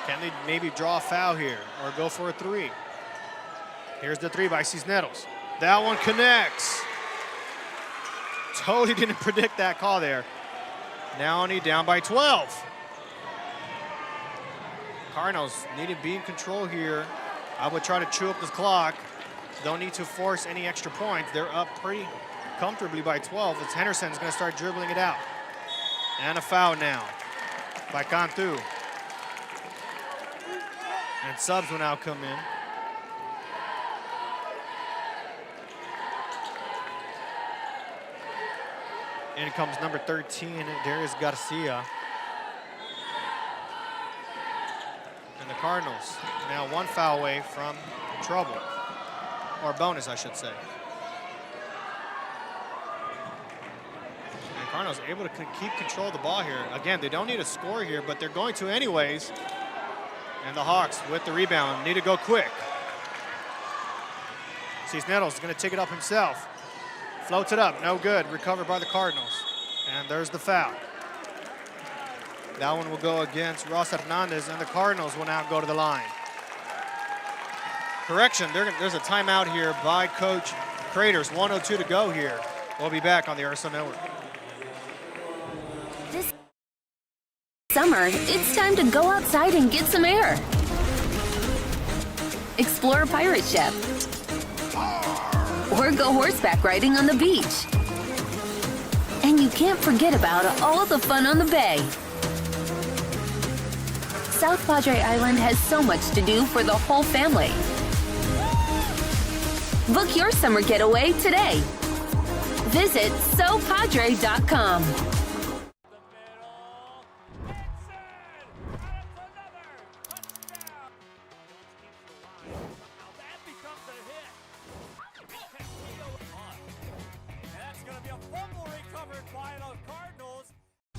Can they maybe draw a foul here or go for a three? Here's the three by Cisneros. That one connects. Totally didn't predict that call there. Now only down by 12. Cardinals need to be in control here. I would try to chew up this clock. Don't need to force any extra points. They're up pretty comfortably by 12. It's Henderson's going to start dribbling it out. And a foul now by Cantu. And subs will now come in. In comes number 13, Darius Garcia. And the Cardinals now one foul away from trouble, or bonus, I should say. And Cardinals able to keep control of the ball here. Again, they don't need a score here, but they're going to anyways. And the Hawks with the rebound, need to go quick. Cisneros is gonna take it up himself. Floats it up, no good, recovered by the Cardinals. And there's the foul. That one will go against Ross Hernandez, and the Cardinals will now go to the line. Correction, there's a timeout here by Coach Craters. 1:02 to go here. We'll be back on the RSL Network. This summer, it's time to go outside and get some air. Explore a pirate ship. Or go horseback riding on the beach. And you can't forget about all the fun on the bay. South Padre Island has so much to do for the whole family. Book your summer getaway today. Visit sopadre.com.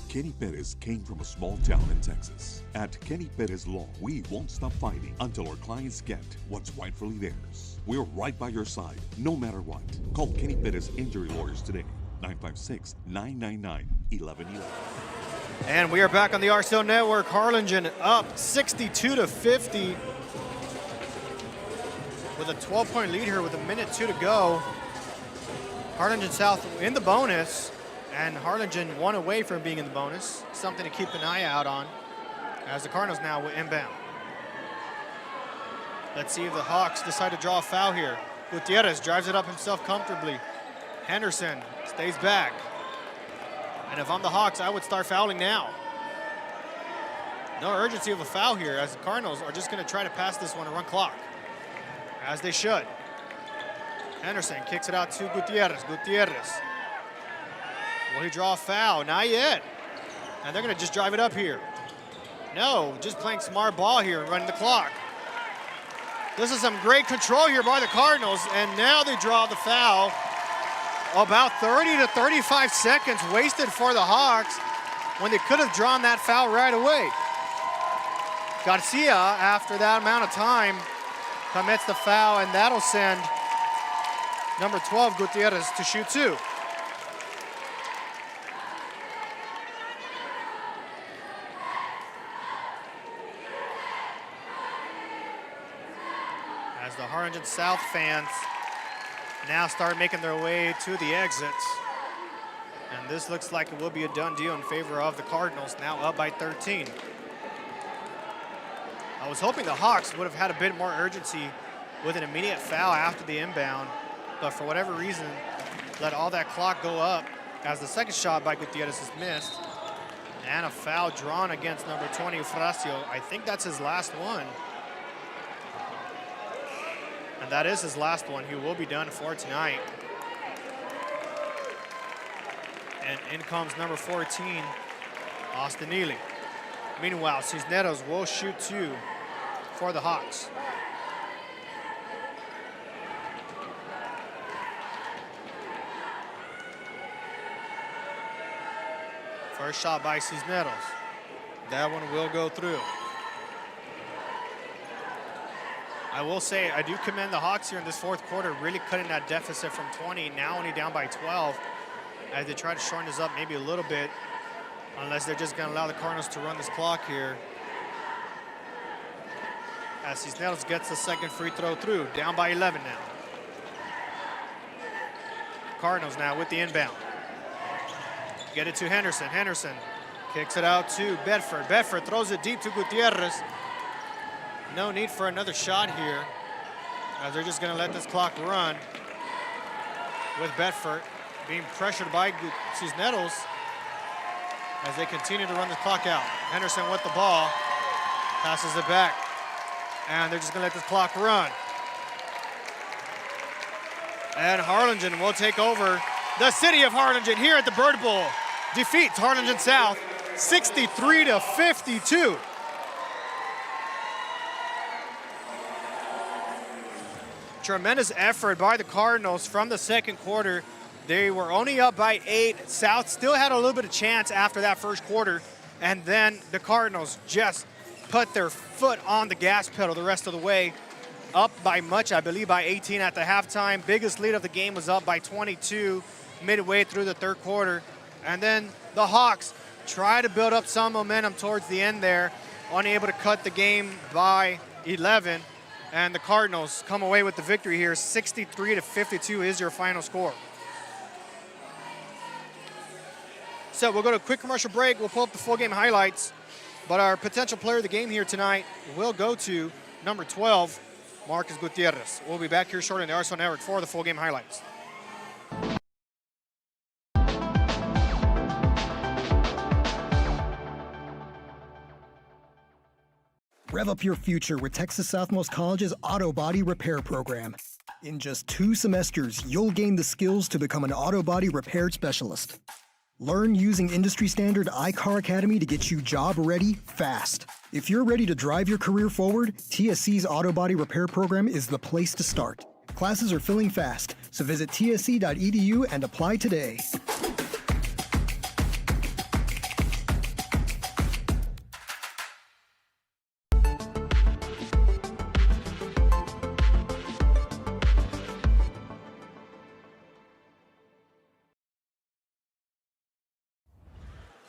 Kenny Perez came from a small town in Texas. At Kenny Perez Law, we won't stop fighting until our clients get what's rightfully theirs. We're right by your side, no matter what. Call Kenny Perez Injury Lawyers today, 956-999-1111. And we are back on the RSL Network. Harlingen up 62-50 with a 12-point lead here with 1:02 to go. Harlingen South in the bonus. And Harlingen one away from being in the bonus. Something to keep an eye out on as the Cardinals now will inbound. Let's see if the Hawks decide to draw a foul here. Gutierrez drives it up himself comfortably. Henderson stays back. And if I'm the Hawks, I would start fouling now. No urgency of a foul here as the Cardinals are just going to try to pass this one and run clock, as they should. Henderson kicks it out to Gutierrez. Gutierrez. Will he draw a foul? Not yet. And they're gonna just drive it up here. No, just playing smart ball here and running the clock. This is some great control here by the Cardinals, and now they draw the foul. About 30 to 35 seconds wasted for the Hawks when they could have drawn that foul right away. Garcia, after that amount of time, commits the foul, and that'll send number 12, Gutierrez, to shoot two. As the Harlingen South fans now start making their way to the exits. And this looks like it will be a done deal in favor of the Cardinals, now up by 13. I was hoping the Hawks would have had a bit more urgency with an immediate foul after the inbound, but for whatever reason, let all that clock go up as the second shot by Gutierrez is missed. And a foul drawn against number 20, Eufrasio. I think that's his last one. And that is his last one. He will be done for tonight. And in comes number 14, Austin Neely. Meanwhile, Cisneros will shoot two for the Hawks. First shot by Cisneros. That one will go through. I will say, I do commend the Hawks here in this fourth quarter, really cutting that deficit from 20, now only down by 12, as they try to shorten this up maybe a little bit, unless they're just gonna allow the Cardinals to run this clock here. As Cisneros gets the second free throw through, down by 11 now. Cardinals now with the inbound. Get it to Henderson. Henderson kicks it out to Bedford. Bedford throws it deep to Gutierrez. No need for another shot here, as they're just gonna let this clock run with Bedford being pressured by Cisneros as they continue to run the clock out. Henderson with the ball, passes it back, and they're just gonna let this clock run. And Harlingen will take over. The city of Harlingen here at the Bird Bowl defeats Harlingen South 63-52. Tremendous effort by the Cardinals from the second quarter. They were only up by 8. South still had a little bit of chance after that first quarter, and then the Cardinals just put their foot on the gas pedal the rest of the way. Up by much, I believe by 18 at the halftime. Biggest lead of the game was up by 22 midway through the third quarter. And then the Hawks try to build up some momentum towards the end there, unable to cut the game by 11. And the Cardinals come away with the victory here. 63-52 is your final score. So we'll go to a quick commercial break. We'll pull up the full game highlights. But our potential player of the game here tonight will go to number 12, Marcus Gutierrez. We'll be back here shortly on the RSL Network for the full game highlights. Rev up your future with Texas Southmost College's Auto Body Repair Program. In just 2 semesters, you'll gain the skills to become an auto body repair specialist. Learn using industry standard iCar Academy to get you job ready fast. If you're ready to drive your career forward, TSC's Auto Body Repair Program is the place to start. Classes are filling fast, so visit tsc.edu and apply today.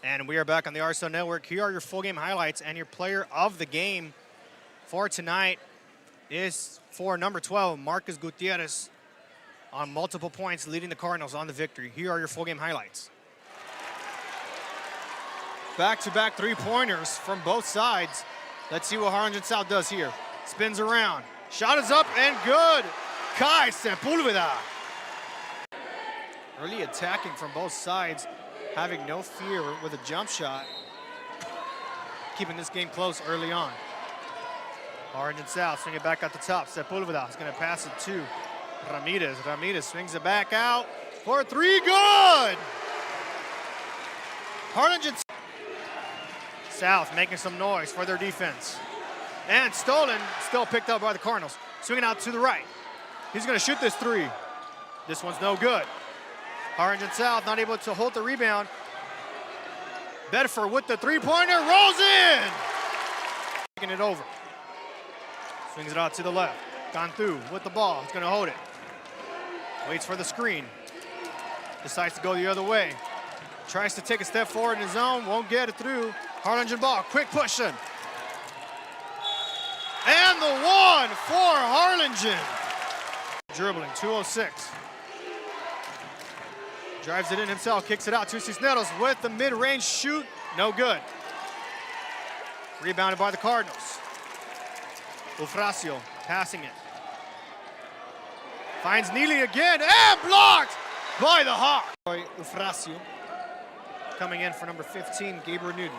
And we are back on the RSL Network. Here are your full game highlights, and your player of the game for tonight is for number 12, Marcus Gutierrez, on multiple points, leading the Cardinals on the victory. Here are your full game highlights. Back-to-back three-pointers from both sides. Let's see what Harlingen South does here. Spins around. Shot is up and good. Kai Sepulveda. Early attacking from both sides, having no fear with a jump shot, keeping this game close early on. Harlingen South swing it back at the top. Sepulveda is going to pass it to Ramirez. Ramirez swings it back out for 3, good! Harlingen South making some noise for their defense. And stolen, still picked up by the Cardinals. Swinging out to the right. He's going to shoot this 3. This one's no good. Harlingen South not able to hold the rebound. Bedford with the three-pointer, rolls in! Taking it over. Swings it out to the left. Cantu with the ball, he's gonna hold it. Waits for the screen. Decides to go the other way. Tries to take a step forward in his zone, won't get it through. Harlingen ball, quick pushing. And the one for Harlingen. Dribbling, 206. Drives it in himself, kicks it out to Cisneros with the mid-range shoot. No good. Rebounded by the Cardinals. Ufracio passing it. Finds Neely again and blocked by the Hawk. Ufracio coming in for number 15, Gabriel Newton.